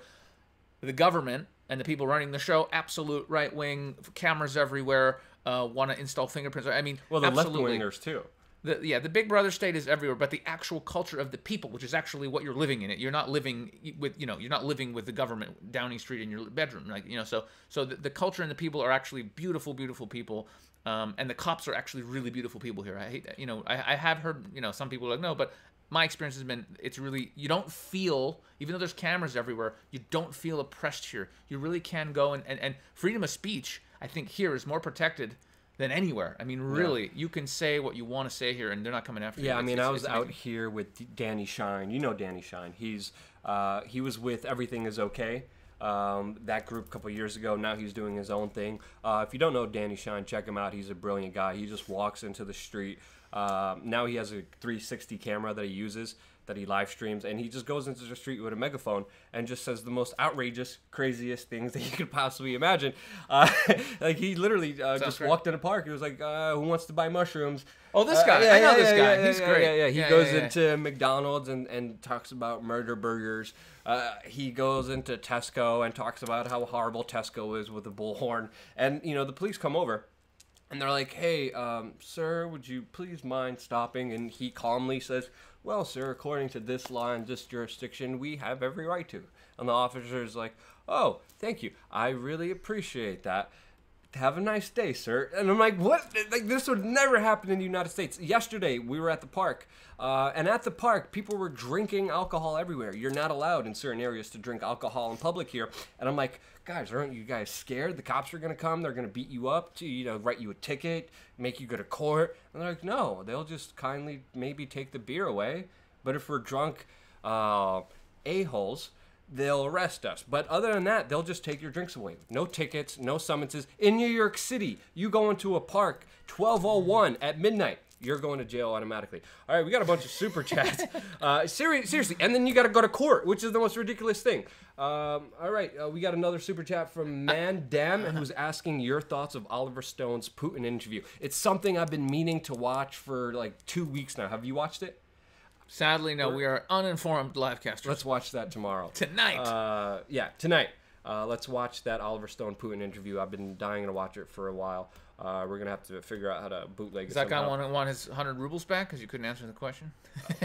the government and the people running the show, absolute right-wing, cameras everywhere, want to install fingerprints. I mean,
well, the left-wingers too.
The Big Brother state is everywhere, but the actual culture of the people, which is actually what you're living in it. You're not living with, you're not living with the government Downing Street in your bedroom, So the culture and the people are actually beautiful, beautiful people. And the cops are actually really beautiful people here. I hate that. I have heard, some people are like, no, but my experience has been, it's really, you don't feel, even though there's cameras everywhere, you don't feel oppressed here. You really can go and freedom of speech, I think, here is more protected than anywhere. I mean, really, you can say what you want to say here, and they're not coming after you.
Yeah, I was out here with Danny Shine. You know Danny Shine. He was with Everything Is Okay. That group a couple years ago. Now he's doing his own thing. If you don't know Danny Shine, check him out. He's a brilliant guy. He just walks into the street. Now he has a 360 camera that he uses, that he live streams, and he just goes into the street with a megaphone and just says the most outrageous, craziest things that you could possibly imagine. Like, he literally just walked in a park. He was like, who wants to buy mushrooms?
Oh, this guy. I know this guy. He's great.
Yeah. He goes into McDonald's and talks about murder burgers. He goes into Tesco and talks about how horrible Tesco is with a bullhorn. And, the police come over. And they're like, hey, sir, would you please mind stopping? And he calmly says, well, sir, according to this law and this jurisdiction, we have every right to. And the officer's like, oh, thank you. I really appreciate that. Have a nice day, sir. And I'm like, what? Like, this would never happen in the United States. Yesterday, we were at the park. And at the park, people were drinking alcohol everywhere. You're not allowed in certain areas to drink alcohol in public here. And I'm like, guys, aren't you guys scared? The cops are going to come. They're going to beat you up, to, write you a ticket, make you go to court. And they're like, no, they'll just kindly maybe take the beer away. But if we're drunk a-holes, they'll arrest us. But other than that, they'll just take your drinks away. No tickets, no summonses. In New York City, you go into a park, 12:01 at midnight, you're going to jail automatically. All right, we got a bunch of super chats. Seriously, and then you got to go to court, which is the most ridiculous thing. All right, we got another super chat from Mandam, who's asking your thoughts of Oliver Stone's Putin interview. It's something I've been meaning to watch for like 2 weeks now. Have you watched it?
Sadly, no. We are uninformed live casters.
Let's watch that tomorrow.
Tonight.
Yeah, tonight. Let's watch that Oliver Stone Putin interview. I've been dying to watch it for a while. We're gonna have to figure out how to bootleg it.
Does that guy want his 100 rubles back because you couldn't answer the question?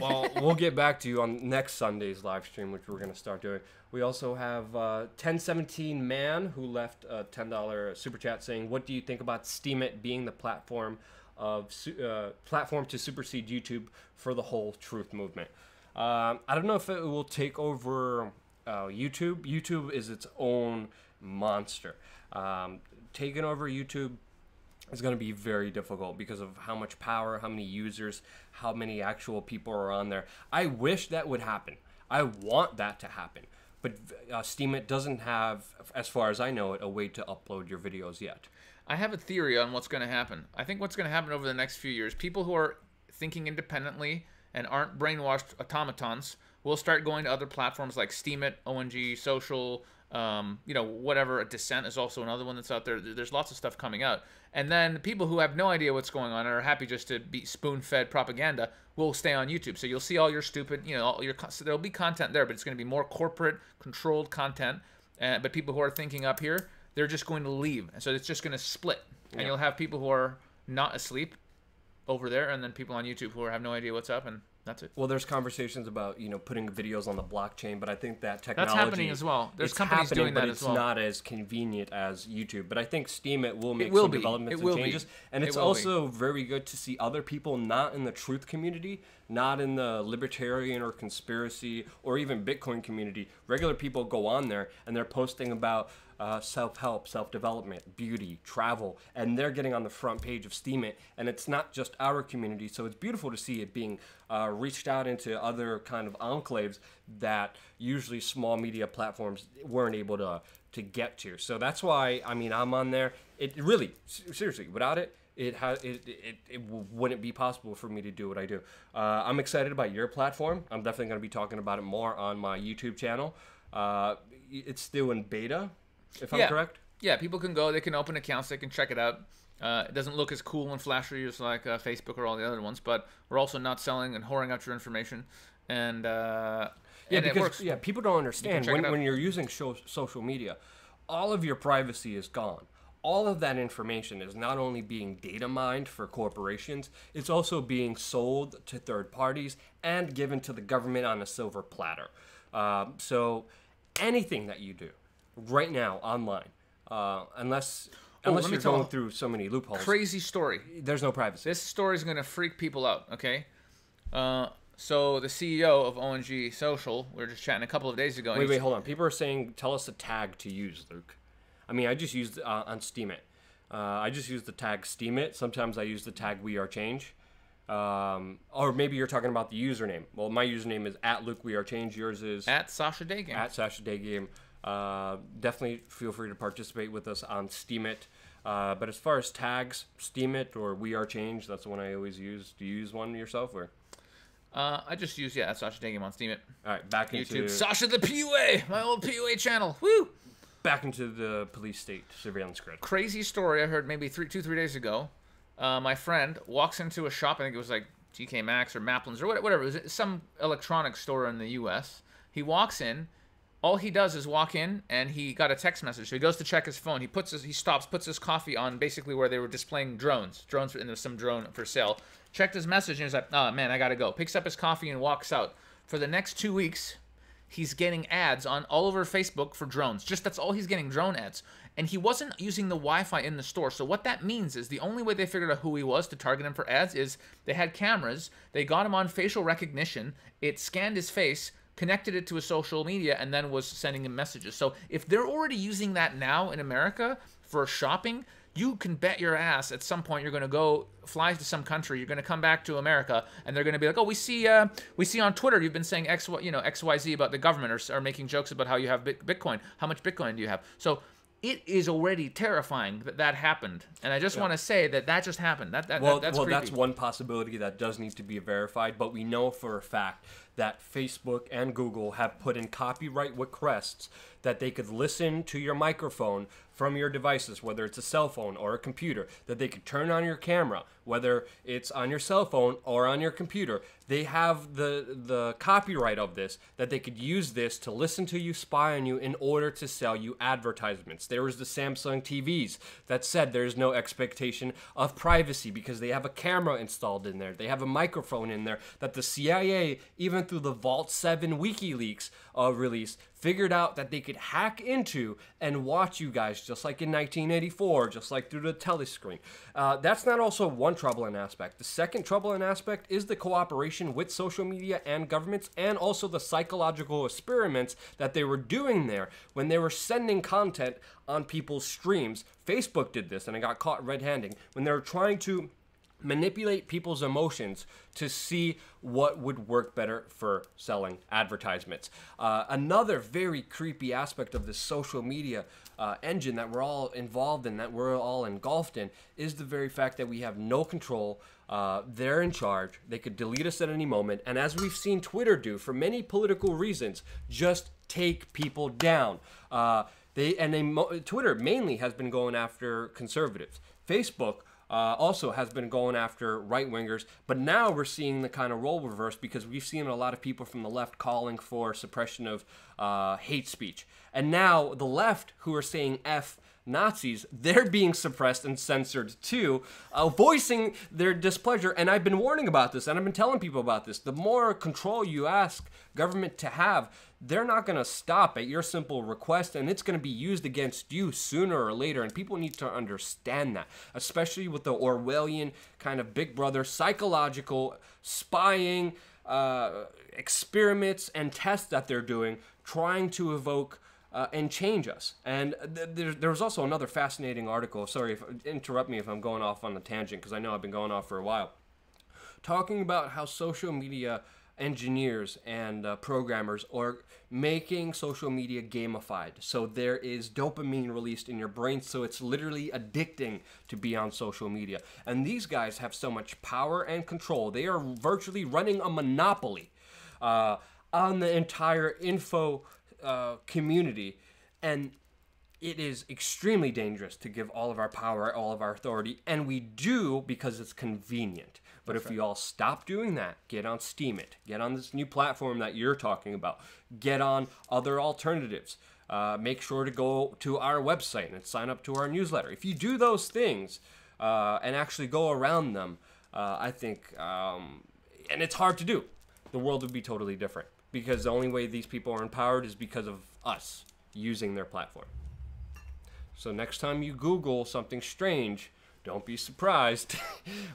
Well, we'll get back to you on next Sunday's live stream, which we're gonna start doing. We also have 1017 Man who left a $10 super chat saying, "What do you think about Steemit being the platform to supersede YouTube for the whole truth movement?" I don't know if it will take over YouTube. YouTube is its own monster. Taking over YouTube is going to be very difficult because of how much power, how many users, how many actual people are on there. I wish that would happen. I want that to happen. But Steemit doesn't have, as far as I know it, a way to upload your videos yet.
I have a theory on what's going to happen. I think what's going to happen over the next few years, people who are thinking independently and aren't brainwashed automatons will start going to other platforms like Steemit, ONG, Social, whatever. Dissent is also another one that's out there. There's lots of stuff coming out. And then people who have no idea what's going on and are happy just to be spoon-fed propaganda will stay on YouTube. So you'll see all your stupid, so there'll be content there, but it's going to be more corporate controlled content. But people who are thinking up here, they're just going to leave. And so it's just going to split. And you'll have people who are not asleep over there, and then people on YouTube who have no idea what's up, and that's it.
Well, there's conversations about putting videos on the blockchain, but I think that technology
that's happening as well. There's companies doing that as well.
It's not as convenient as YouTube. But I think Steemit will make
some
developments and changes, and it's also very good to see other people not in the truth community, not in the libertarian or conspiracy or even Bitcoin community. Regular people go on there and they're posting about self-help, self-development, beauty, travel, and they're getting on the front page of Steemit, and it's not just our community, so it's beautiful to see it being reached out into other kind of enclaves that usually small media platforms weren't able to get to. So that's why, I'm on there. It really, seriously, without it, it wouldn't be possible for me to do what I do. I'm excited about your platform. I'm definitely going to be talking about it more on my YouTube channel. It's still in beta, if I'm correct.
Yeah, people can go. They can open accounts. They can check it out. It doesn't look as cool and flashy as like Facebook or all the other ones, but we're also not selling and whoring out your information. And it works.
Yeah, people don't understand when you're using social media, all of your privacy is gone. All of that information is not only being data mined for corporations, it's also being sold to third parties and given to the government on a silver platter. So anything that you do right now online, unless you're going through so many loopholes.
Crazy story.
There's no privacy.
This story is going to freak people out, okay? So the CEO of ONG Social, we were just chatting a couple of days ago.
Wait, hold on. People are saying, tell us a tag to use, Luke. I just used on Steemit. I just use the tag Steemit. Sometimes I use the tag WeAreChange. Or maybe you're talking about the username. Well, my username is @LukeWeAreChange. Yours is
at Sasha Daygame.
@SashaDaygame. Definitely feel free to participate with us on Steemit. But as far as tags, Steemit or WeAreChange, that's the one I always use. Do you use one yourself, or?
I just use Sasha Daygame on Steemit.
All right, back into
YouTube. Sasha the PUA, my old PUA channel. Woo!
Back into the police state surveillance grid.
Crazy story I heard maybe 3 days ago. My friend walks into a shop. I think it was like GK Maxx or Maplin's or whatever. It was some electronics store in the U.S. He walks in. All he does is walk in, and he got a text message. So he goes to check his phone. He stops, puts his coffee on basically where they were displaying drones. And there's some drone for sale. Checked his message, and he's like, oh, man, I got to go. Picks up his coffee and walks out. For the next 2 weeks, he's getting ads all over Facebook for drones. That's all he's getting, drone ads. And he wasn't using the Wi-Fi in the store. So what that means is the only way they figured out who he was to target him for ads is they had cameras. They got him on facial recognition. It scanned his face, connected it to his social media, and then was sending him messages. So if they're already using that now in America for shopping, you can bet your ass at some point you're going to go fly to some country. You're going to come back to America, and they're going to be like, "Oh, we see on Twitter you've been saying XYZ about the government, or making jokes about how you have Bitcoin. How much Bitcoin do you have?" So it is already terrifying that happened, and I just want to say that just happened. That's creepy.
That's one possibility that does need to be verified, but we know for a fact that Facebook and Google have put in copyright requests that they could listen to your microphone from your devices, whether it's a cell phone or a computer, that they could turn on your camera, whether it's on your cell phone or on your computer. They have the copyright of this, that they could use this to listen to you, spy on you, in order to sell you advertisements. There was the Samsung TVs that said there's no expectation of privacy because they have a camera installed in there. They have a microphone in there that the CIA, even through the Vault 7 WikiLeaks release, figured out that they could hack into and watch you guys, just like in 1984, just like through the telescreen. That's not also one troubling aspect. The second troubling aspect is the cooperation with social media and governments, and also the psychological experiments that they were doing there when they were sending content on people's streams. Facebook did this, and it got caught red-handed when they were trying to manipulate people's emotions to see what would work better for selling advertisements. Another very creepy aspect of this social media engine that we're all involved in, that we're all engulfed in, is the very fact that we have no control. They're in charge. They could delete us at any moment. And as we've seen Twitter do for many political reasons, just take people down. Twitter mainly has been going after conservatives. Facebook also has been going after right-wingers, but now we're seeing the kind of role reverse, because we've seen a lot of people from the left calling for suppression of hate speech. And now the left, who are saying F Nazis, they're being suppressed and censored too, voicing their displeasure. And I've been warning about this, and I've been telling people about this. The more control you ask government to have, they're not going to stop at your simple request, and it's going to be used against you sooner or later. And people need to understand that, especially with the Orwellian kind of big brother psychological spying experiments and tests that they're doing, trying to evoke and change us. And there was also another fascinating article. Sorry, interrupt me if I'm going off on a tangent, because I know I've been going off for a while. Talking about how social media engineers and programmers are making social media gamified. So there is dopamine released in your brain, so it's literally addicting to be on social media. And these guys have so much power and control. They are virtually running a monopoly on the entire info community, and it is extremely dangerous to give all of our power, all of our authority, and we do because it's convenient. But if we all stop doing that, get on Steemit, get on this new platform that you're talking about, get on other alternatives, make sure to go to our website and sign up to our newsletter. If you do those things and actually go around them, I think, and it's hard to do, the world would be totally different. Because the only way these people are empowered is because of us using their platform. So next time you Google something strange, don't be surprised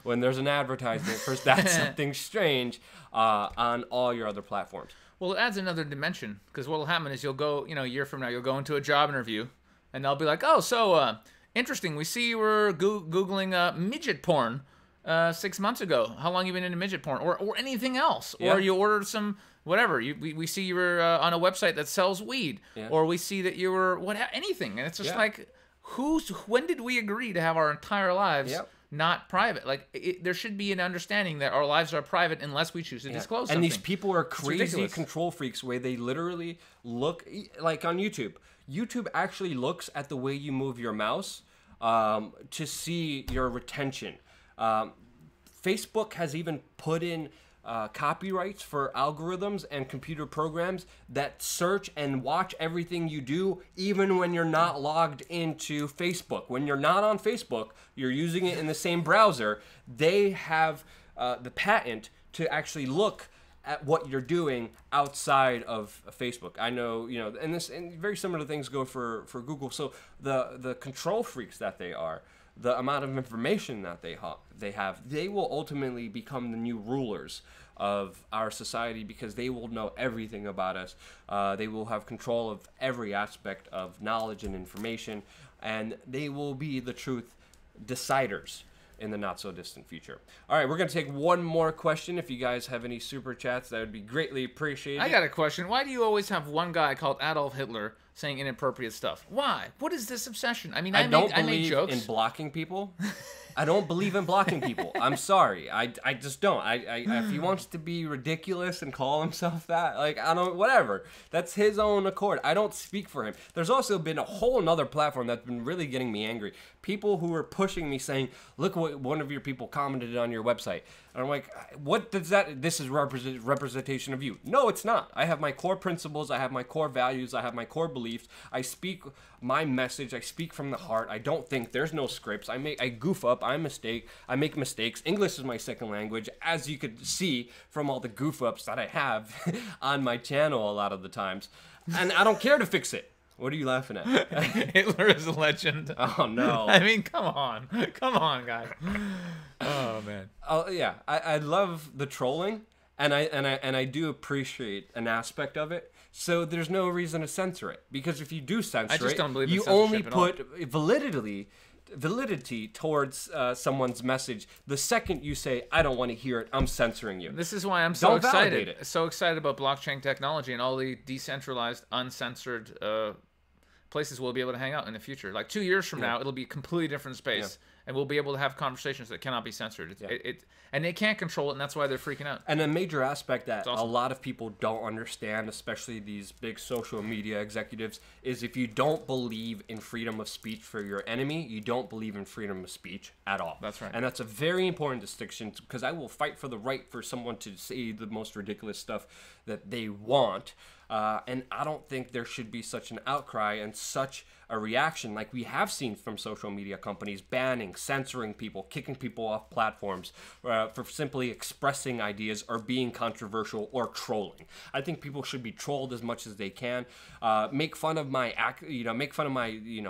when there's an advertisement for that something strange on all your other platforms.
Well, it adds another dimension, because what will happen is you'll go, a year from now, you'll go into a job interview, and they'll be like, oh, so interesting. We see you were Googling midget porn 6 months ago. How long you been into midget porn? Or anything else. Yeah. Or you ordered some... whatever, we see you were on a website that sells weed, or we see that you were anything, and it's just like, when did we agree to have our entire lives not private? Like, there should be an understanding that our lives are private unless we choose to disclose something.
And these people are crazy control freaks, where they literally look, like on YouTube. YouTube actually looks at the way you move your mouse to see your retention. Facebook has even put in copyrights for algorithms and computer programs that search and watch everything you do, even when you're not logged into Facebook. When you're not on Facebook, you're using it in the same browser, they have the patent to actually look at what you're doing outside of Facebook. I know, and very similar things go for Google. So the control freaks that they are, the amount of information that they have, they will ultimately become the new rulers of our society, because they will know everything about us. They will have control of every aspect of knowledge and information, and they will be the truth deciders in the not-so-distant future. All right, we're going to take one more question. If you guys have any super chats, that would be greatly appreciated.
I got a question. Why do you always have one guy called Adolf Hitler saying inappropriate stuff? Why? What is this obsession? I mean, I
don't
make
believe
jokes
in blocking people. I don't believe in blocking people. I'm sorry. I just don't. If he wants to be ridiculous and call himself that, like, I don't, whatever. That's his own accord. I don't speak for him. There's also been a whole nother platform that's been really getting me angry. People who are pushing me saying, look what one of your people commented on your website. And I'm like, what does that, this is representation of you. No, it's not. I have my core principles. I have my core values. I have my core beliefs. I speak my message. I speak from the heart. I don't think, there's no scripts. I goof up. I make mistakes. English is my second language, as you could see from all the goof ups that I have on my channel a lot of the times. And I don't care to fix it. What are you laughing at?
Hitler is a legend.
Oh, no.
I mean, come on. Come on, guys. Oh, man.
Oh, yeah. I love the trolling, and I do appreciate an aspect of it. So there's no reason to censor it. Because if you do censor
I just
it,
don't believe in
you only
censorship at all.
put validity towards someone's message. The second you say, I don't want to hear it, I'm censoring you.
This is why I'm so
Don't validate
excited.
it.
So excited about blockchain technology and all the decentralized, uncensored places we'll be able to hang out in the future. Like 2 years from now, it'll be a completely different space, and we'll be able to have conversations that cannot be censored. And they can't control it, and that's why they're freaking out.
And a major aspect that
awesome.
a lot of people don't understand, especially these big social media executives, is if you don't believe in freedom of speech for your enemy, you don't believe in freedom of speech at all.
That's right.
And that's a very important distinction, because I will fight for the right for someone to say the most ridiculous stuff that they want. And I don't think there should be such an outcry and such a reaction like we have seen from social media companies banning, censoring people, kicking people off platforms for simply expressing ideas or being controversial or trolling. I think people should be trolled as much as they can. Make fun of my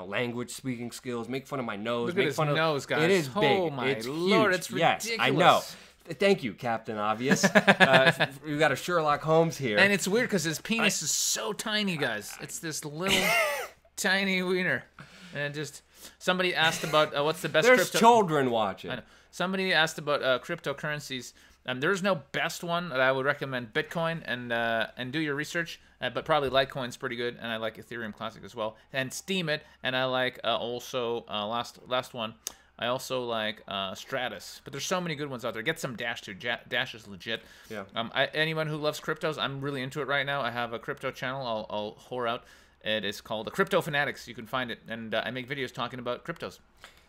language speaking skills. Make fun of my nose.
Look
make
at his
fun of
nose, guys.
It is big.
Oh my
it's
Lord,
huge.
it's ridiculous.
Yes, I know. Thank you, Captain Obvious. We've got a Sherlock Holmes here.
And it's weird because his penis is so tiny, guys. It's this little tiny wiener. And just somebody asked about what's the best
There's
crypto.
children watching.
I know. Somebody asked about cryptocurrencies. There's no best one that I would recommend. Bitcoin and do your research, but probably Litecoin's pretty good, and I like Ethereum Classic as well. And Steam it, and I like also last one. I also like Stratus, but there's so many good ones out there. Get some Dash too. Dash is legit.
Yeah.
Anyone who loves cryptos, I'm really into it right now. I have a crypto channel. I'll whore out. It is called the Crypto Fanatics. You can find it, and I make videos talking about cryptos.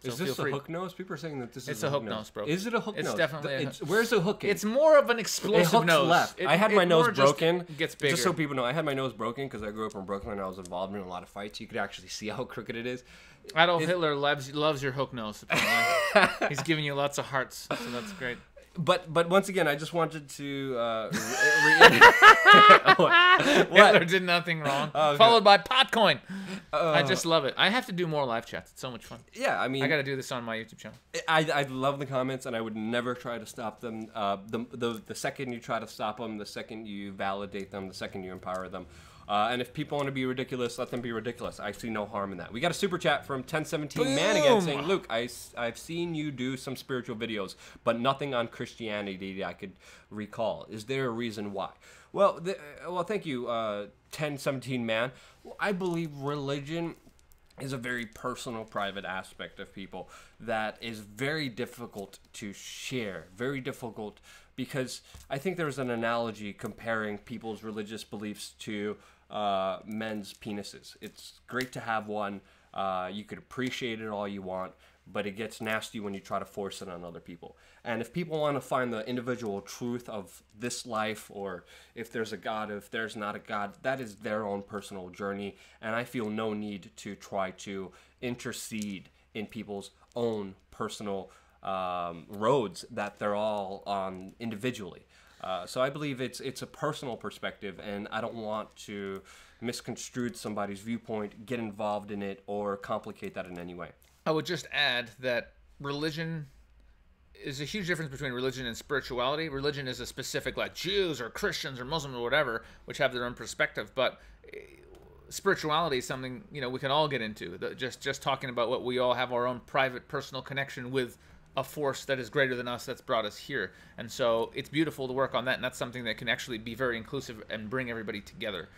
So
is this a hook nose? People are saying that this is
a hook nose, bro.
Is it a hook nose?
It's definitely.
Where's the hook?
It's more of an
It
explosive
hooks
nose.
left. I had my nose broken.
Gets bigger.
Just so people know, I had my nose broken because I grew up in Brooklyn and I was involved in a lot of fights. You could actually see how crooked it is.
Adolf Hitler loves your hook nose. Apparently, he's giving you lots of hearts, so that's great.
But once again, I just wanted to
Hitler did nothing wrong.
Okay.
Followed by Potcoin. I just love it. I have to do more live chats. It's so much fun.
Yeah, I mean,
I got to do this on my YouTube channel.
I love the comments, and I would never try to stop them. The second you try to stop them, the second you validate them, the second you empower them. And if people want to be ridiculous, let them be ridiculous. I see no harm in that. We got a super chat from 1017 Man again saying, Luke, I've seen you do some spiritual videos, but nothing on Christianity that I could recall. Is there a reason why? Well, thank you, 1017 Man. I believe religion is a very personal, private aspect of people that is very difficult to share, very difficult, because I think there's an analogy comparing people's religious beliefs to men's penises. It's great to have one. You could appreciate it all you want, but it gets nasty when you try to force it on other people. And if people want to find the individual truth of this life, or if there's a God, if there's not a God, that is their own personal journey. And I feel no need to try to intercede in people's own personal roads that they're all on individually. So I believe it's a personal perspective, and I don't want to misconstrue somebody's viewpoint, get involved in it, or complicate that in any way.
I would just add that religion is a huge difference between religion and spirituality. Religion is a specific, like Jews or Christians or Muslims or whatever, which have their own perspective, but spirituality is something, we can all get into. Just talking about what we all have our own private, personal connection with a force that is greater than us that's brought us here. And so it's beautiful to work on that, and that's something that can actually be very inclusive and bring everybody together.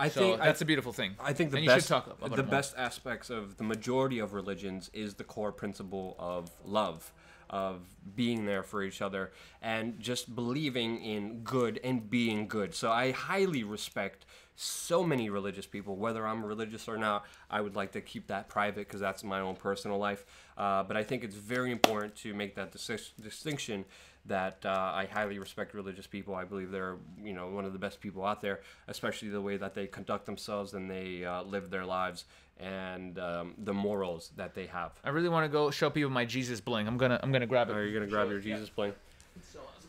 That's a beautiful thing.
I think
and
the
you should talk about it more.
best aspects of the majority of religions is the core principle of love, of being there for each other, and just believing in good and being good. So I highly respect so many religious people, whether I'm religious or not. I would like to keep that private because that's my own personal life. But I think it's very important to make that distinction that I highly respect religious people. I believe they're, one of the best people out there, especially the way that they conduct themselves and they live their lives and the morals that they have.
I really want to go show people my Jesus bling. I'm gonna grab it.
Are you gonna grab your Jesus bling?
It's so awesome.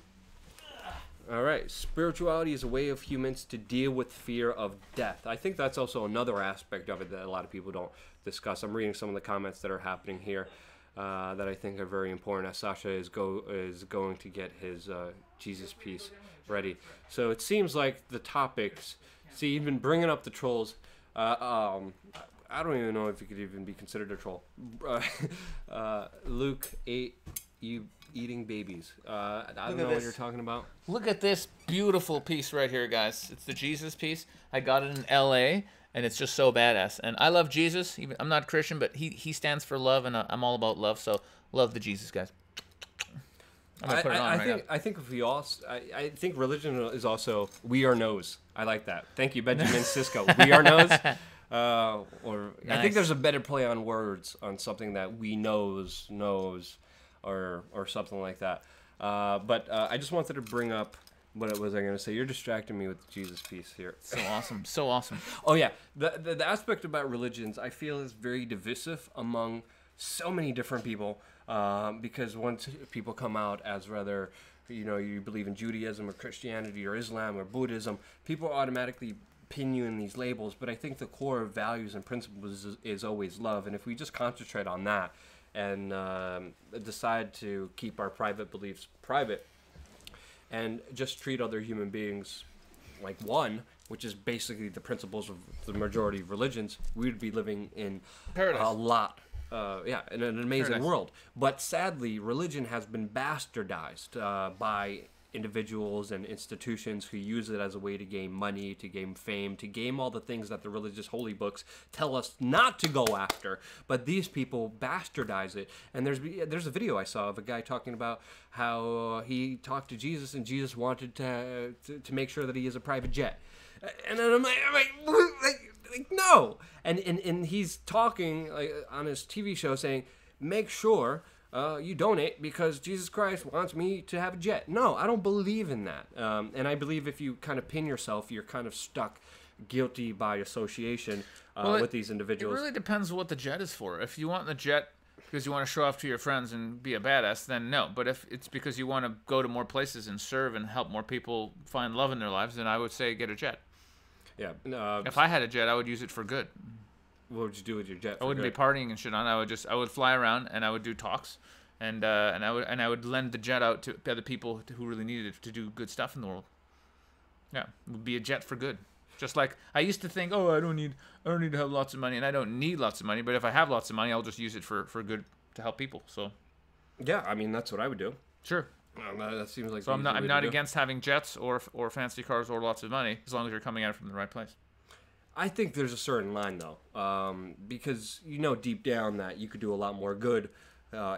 All right. Spirituality is a way of humans to deal with fear of death. I think that's also another aspect of it that a lot of people don't discuss. I'm reading some of the comments that are happening here that I think are very important as Sasha is going to get his Jesus piece ready. So it seems like the topics, see, even bringing up the trolls, I don't even know if you could even be considered a troll. Luke ate you eating babies. I don't know what you're talking about.
Look at this beautiful piece right here, guys. It's the Jesus piece. I got it in L.A., and it's just so badass. And I love Jesus. Even, I'm not Christian, but he stands for love, and I'm all about love. So love the Jesus, guys. I'm gonna put it on right now.
I think if we all, I think religion is also we are knows. I like that. Thank you, Benjamin Cisco. We are knows. Or nice. I think there's a better play on words on something that we knows, or something like that. But I just wanted to bring up what was I going to say. You're distracting me with the Jesus piece here.
So awesome, so awesome.
Oh yeah, the aspect about religions I feel is very divisive among so many different people because once people come out as rather, you believe in Judaism or Christianity or Islam or Buddhism, people automatically pin you in these labels. But I think the core values and principles is always love, and if we just concentrate on that and decide to keep our private beliefs private and just treat other human beings like one, which is basically the principles of the majority of religions, we would be living in
paradise.
In an amazing world. But sadly, religion has been bastardized by individuals and institutions who use it as a way to gain money, to gain fame, to gain all the things that the religious holy books tell us not to go after. But these people bastardize it. And there's a video I saw of a guy talking about how he talked to Jesus and Jesus wanted to make sure that he has a private jet. And then I'm like no. And he's talking on his TV show saying, make sure you donate because Jesus Christ wants me to have a jet. No, I don't believe in that. And I believe if you kind of pin yourself, you're kind of stuck guilty by association with these individuals.
It really depends what the jet is for. If you want the jet because you want to show off to your friends and be a badass, then no. But if it's because you want to go to more places and serve and help more people find love in their lives, then I would say get a jet.
Yeah.
If I had a jet, I would use it for good.
What would you do with your jet?
I wouldn't be partying and shit on. I would fly around and I would do talks, and I would lend the jet out to other people who really needed it to do good stuff in the world. Yeah, it would be a jet for good. Just like I used to think, I don't need to have lots of money, and I don't need lots of money. But if I have lots of money, I'll just use it for good to help people. So.
Yeah, I mean that's what I would do.
Sure.
That seems like.
So I'm not against having jets or fancy cars or lots of money as long as you're coming at it from the right place.
I think there's a certain line though, because deep down that you could do a lot more good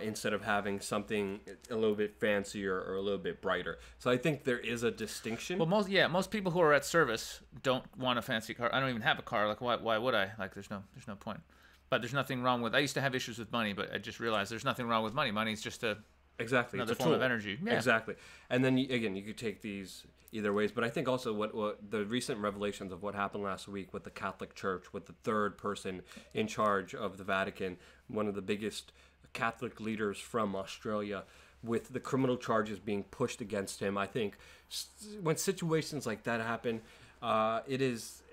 instead of having something a little bit fancier or a little bit brighter. So I think there is a distinction.
Well, most people who are at service don't want a fancy car. I don't even have a car. Like why would I? Like there's no point. But there's nothing wrong with. I used to have issues with money, but I just realized there's nothing wrong with money. Money is just another form of energy. Yeah.
Exactly. And then you could take these either ways. But I think also what the recent revelations of what happened last week with the Catholic Church, with the third person in charge of the Vatican, one of the biggest Catholic leaders from Australia, with the criminal charges being pushed against him. I think when situations like that happen, it is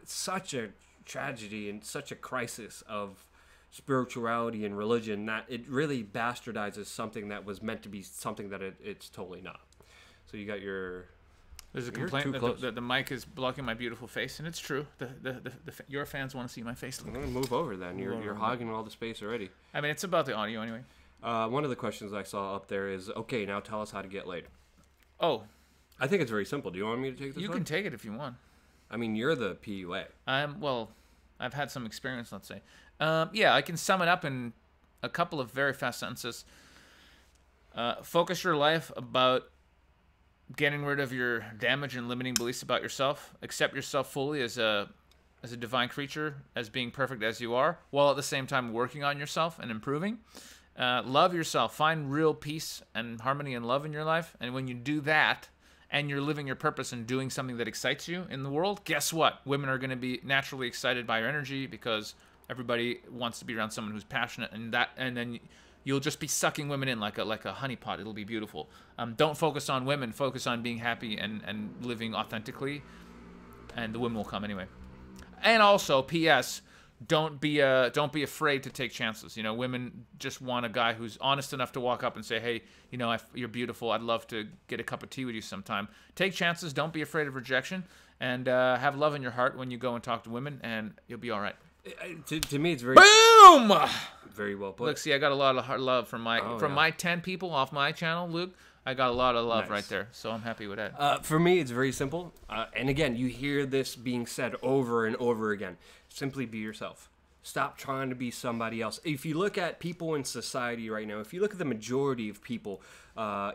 such a tragedy and such a crisis of spirituality and religion that it really bastardizes something that was meant to be something that it's totally not. So you got your...
There's a complaint that the mic is blocking my beautiful face, and it's true. Your fans want to see my face.
I'm going to move over then. You're hogging all the space already.
I mean, it's about the audio anyway.
One of the questions I saw up there is, okay, now tell us how to get laid.
Oh.
I think it's very simple. Do you want me to take this
You can take it if you want.
I mean, you're the PUA.
Well, I've had some experience, let's say. Yeah, I can sum it up in a couple of very fast sentences. Focus your life about getting rid of your damage and limiting beliefs about yourself. Accept yourself fully as a divine creature, as being perfect as you are, while at the same time working on yourself and improving. Love yourself. Find real peace and harmony and love in your life. And when you do that, and you're living your purpose and doing something that excites you in the world, guess what? Women are going to be naturally excited by your energy because everybody wants to be around someone who's passionate, and then you'll just be sucking women in like a honeypot. It'll be beautiful. Don't focus on women. Focus on being happy and living authentically, and the women will come anyway. And also, P.S. Don't be afraid to take chances. You know, women just want a guy who's honest enough to walk up and say, hey, you know, you're beautiful. I'd love to get a cup of tea with you sometime. Take chances. Don't be afraid of rejection. And have love in your heart when you go and talk to women, and you'll be all right.
To me, it's very...
Boom!
Very well put.
Look, see, I got a lot of love from my 10 people off my channel, Luke. I got a lot of love right there, so I'm happy with that.
For me, it's very simple. And again, you hear this being said over and over again. Simply be yourself. Stop trying to be somebody else. If you look at people in society right now, if you look at the majority of people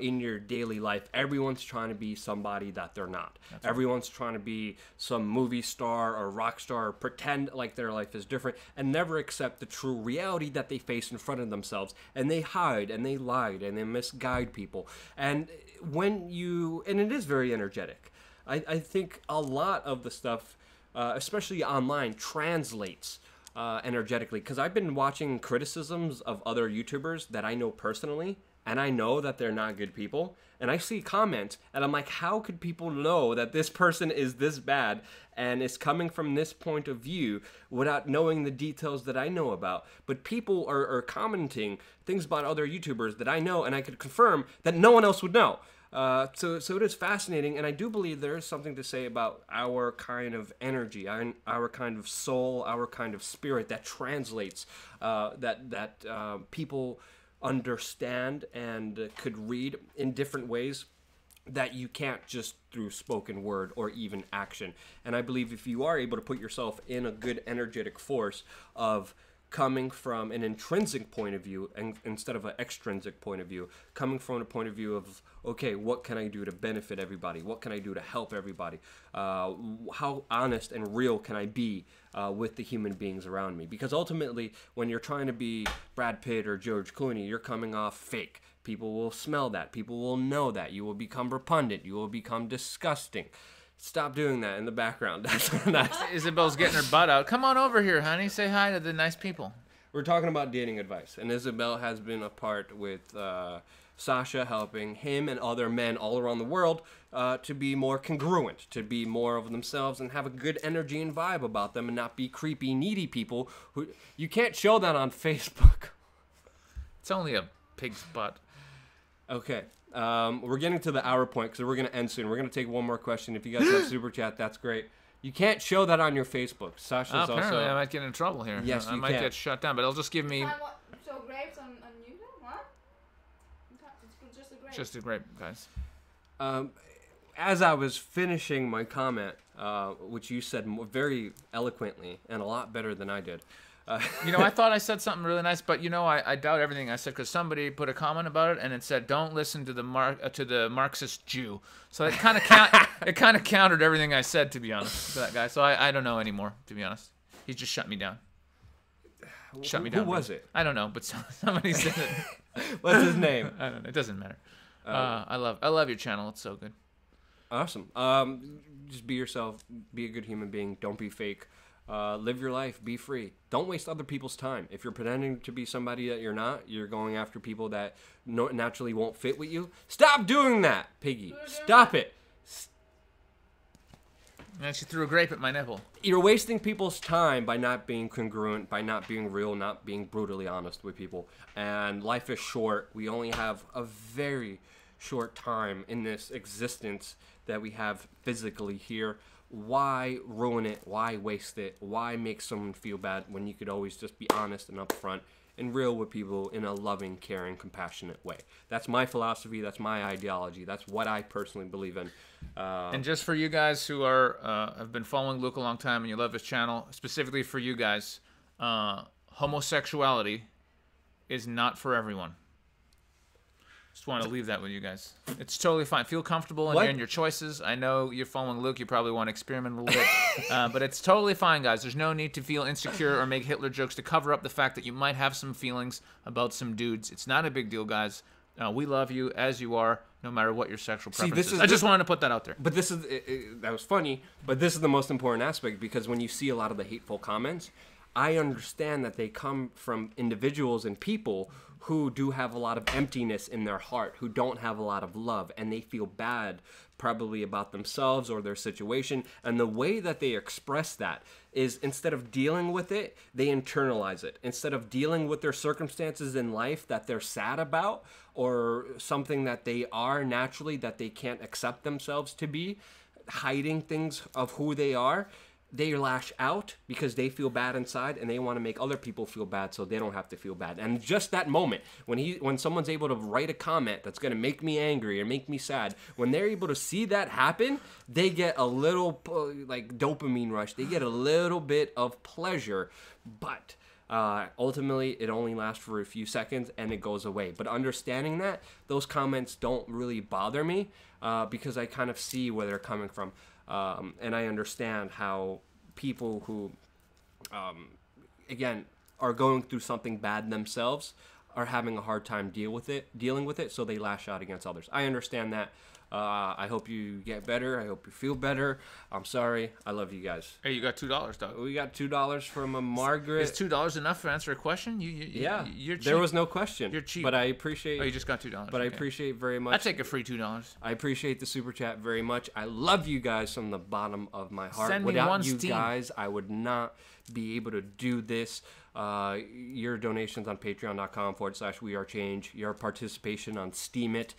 in your daily life, everyone's trying to be somebody that they're not. That's everyone's right. Trying to be some movie star or rock star, or pretend like their life is different, and never accept the true reality that they face in front of themselves. And they hide, and they lie, and they misguide people. And and it is very energetic. I think a lot of the stuff, especially online, translates energetically, because I've been watching criticisms of other YouTubers that I know personally, and I know that they're not good people, and I see comments, and I'm like, how could people know that this person is this bad and is coming from this point of view without knowing the details that I know about? But people are commenting things about other YouTubers that I know, and I could confirm that no one else would know. So it is fascinating, and I do believe there is something to say about our kind of energy, our kind of soul, our kind of spirit that translates, that people understand and could read in different ways that you can't just through spoken word or even action. And I believe if you are able to put yourself in a good energetic force of coming from an intrinsic point of view and instead of an extrinsic point of view, coming from a point of view of, okay, what can I do to benefit everybody? What can I do to help everybody? How honest and real can I be with the human beings around me? Because ultimately, when you're trying to be Brad Pitt or George Clooney, you're coming off fake. People will smell that. People will know that. You will become repugnant. You will become disgusting. Stop doing that in the background. That's
Isabel's getting her butt out. Come on over here, honey. Say hi to the nice people.
We're talking about dating advice, and Isabel has been a part with Sasha, helping him and other men all around the world to be more congruent, to be more of themselves and have a good energy and vibe about them and not be creepy, needy people who you can't show that on Facebook.
It's only a pig's butt.
Okay. We're getting to the hour point because we're going to end soon. We're going to take one more question. If you guys have super chat, that's great. You can't show that on your Facebook. Sasha's
apparently
also...
I might get in trouble here.
Yes,
I might get shut down, but it'll just give me...
So grapes on YouTube? What? It's just a grape.
Just a grape, guys.
As I was finishing my comment, which you said very eloquently and a lot better than I did.
You know, I thought I said something really nice, but you know, I doubt everything I said because somebody put a comment about it and it said, "Don't listen to the Marxist Jew." So it kind of countered everything I said, to be honest, to that guy. So I don't know anymore, to be honest. He just shut me down. Shut me down.
Who was it?
I don't know, but somebody said it.
What's his name?
I don't know. It doesn't matter. I love your channel. It's so good.
Awesome. Just be yourself. Be a good human being. Don't be fake. Live your life. Be free. Don't waste other people's time. If you're pretending to be somebody that you're not, you're going after people that naturally won't fit with you. Stop doing that, Piggy. Stop it.
And she threw a grape at my nipple.
You're wasting people's time by not being congruent, by not being real, not being brutally honest with people. And life is short. We only have a very short time in this existence that we have physically here. Why ruin it? Why waste it? Why make someone feel bad when you could always just be honest and upfront and real with people in a loving, caring, compassionate way. That's my philosophy. That's my ideology. That's what I personally believe in.
And just for you guys who are have been following Luke a long time and you love his channel, specifically for you guys, homosexuality is not for everyone. Just want to leave that with you guys. It's totally fine. Feel comfortable in your choices. I know you're following Luke. You probably want to experiment a little bit. But it's totally fine, guys. There's no need to feel insecure or make Hitler jokes to cover up the fact that you might have some feelings about some dudes. It's not a big deal, guys. We love you as you are, no matter what your sexual preference is. I just wanted to put that out there.
But this is, that was funny, but this is the most important aspect, because when you see a lot of the hateful comments, I understand that they come from individuals and people who do have a lot of emptiness in their heart, who don't have a lot of love, and they feel bad probably about themselves or their situation. And the way that they express that is, instead of dealing with it, they internalize it. Instead of dealing with their circumstances in life that they're sad about, or something that they are naturally that they can't accept themselves to be, hiding things of who they are, they lash out because they feel bad inside, and they want to make other people feel bad so they don't have to feel bad. And just that moment, when someone's able to write a comment that's going to make me angry or make me sad, when they're able to see that happen, they get a little like dopamine rush. They get a little bit of pleasure, but ultimately it only lasts for a few seconds and it goes away. But understanding that, those comments don't really bother me because I kind of see where they're coming from. And I understand how people who, again, are going through something bad themselves are having a hard time dealing with it, so they lash out against others. I understand that. I hope you get better. I hope you feel better. I'm sorry. I love you guys.
Hey, you got $2, dog.
We got $2 from a Margaret.
Is $2 enough to answer a question?
Yeah.
You're cheap.
There was no question.
You're cheap.
But I appreciate.
Oh, you just got $2.
But okay. I appreciate very much.
I'd take a free $2.
I appreciate the super chat very much. I love you guys from the bottom of my heart.
Send me
Without
one
you
Steam.
guys, I would not be able to do this. Your donations on patreon.com/WeAreChange, your participation on Steemit,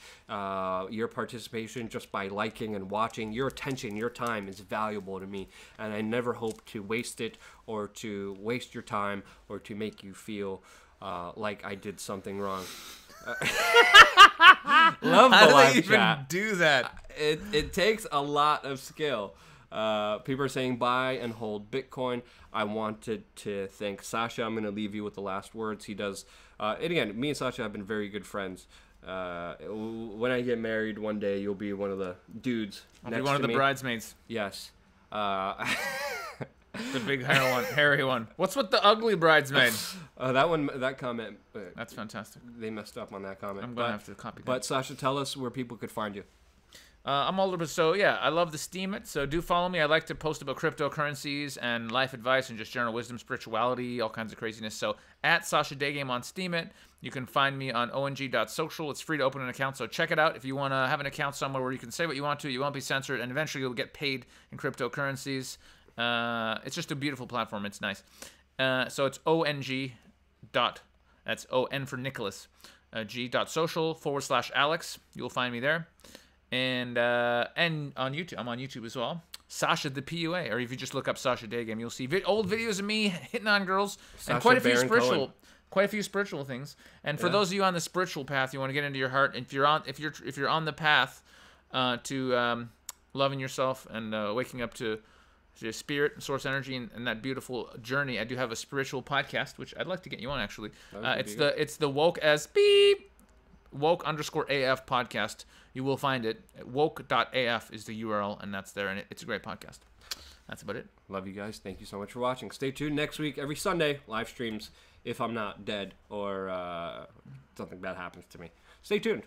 your participation just by liking and watching, your attention, your time is valuable to me, and I never hope to waste it or to waste your time or to make you feel like I did something wrong. Love the live chat.
How do they even do that?
It takes a lot of skill. People are saying buy and hold Bitcoin. I wanted to thank Sasha. I'm going to leave you with the last words. He does. And again, me and Sasha have been very good friends. When I get married one day, you'll be one of the dudes.
I'll be one of the bridesmaids.
Yes.
The big hairy one. What's with the ugly bridesmaid?
That comment.
That's fantastic.
They messed up on that comment.
I'm going to have to copy that.
But Sasha, tell us where people could find you.
I'm all over, so yeah, I love the Steemit, so do follow me. I like to post about cryptocurrencies and life advice and just general wisdom, spirituality, all kinds of craziness. So at Sasha Daygame on Steemit, you can find me on ong.social. It's free to open an account, so check it out. If you want to have an account somewhere where you can say what you want to, you won't be censored, and eventually you'll get paid in cryptocurrencies. It's just a beautiful platform. It's nice. So it's ong. That's O-N for Nicholas. G.social/Alex. You'll find me there. And on YouTube, I'm on YouTube as well. Sasha the PUA, or if you just look up Sasha Daygame, you'll see old videos of me hitting on girls and quite a few spiritual things. And for those of you on the spiritual path, you want to get into your heart. If you're on the path to loving yourself and waking up to spirit and source energy and that beautiful journey, I do have a spiritual podcast, which I'd like to get you on actually. It's the woke as beep. Woke_AF podcast. You will find it. Woke.af is the URL, and that's there, and it's a great podcast. That's about it.
Love you guys. Thank you so much for watching. Stay tuned next week, every Sunday, live streams, if I'm not dead or something bad happens to me. Stay tuned.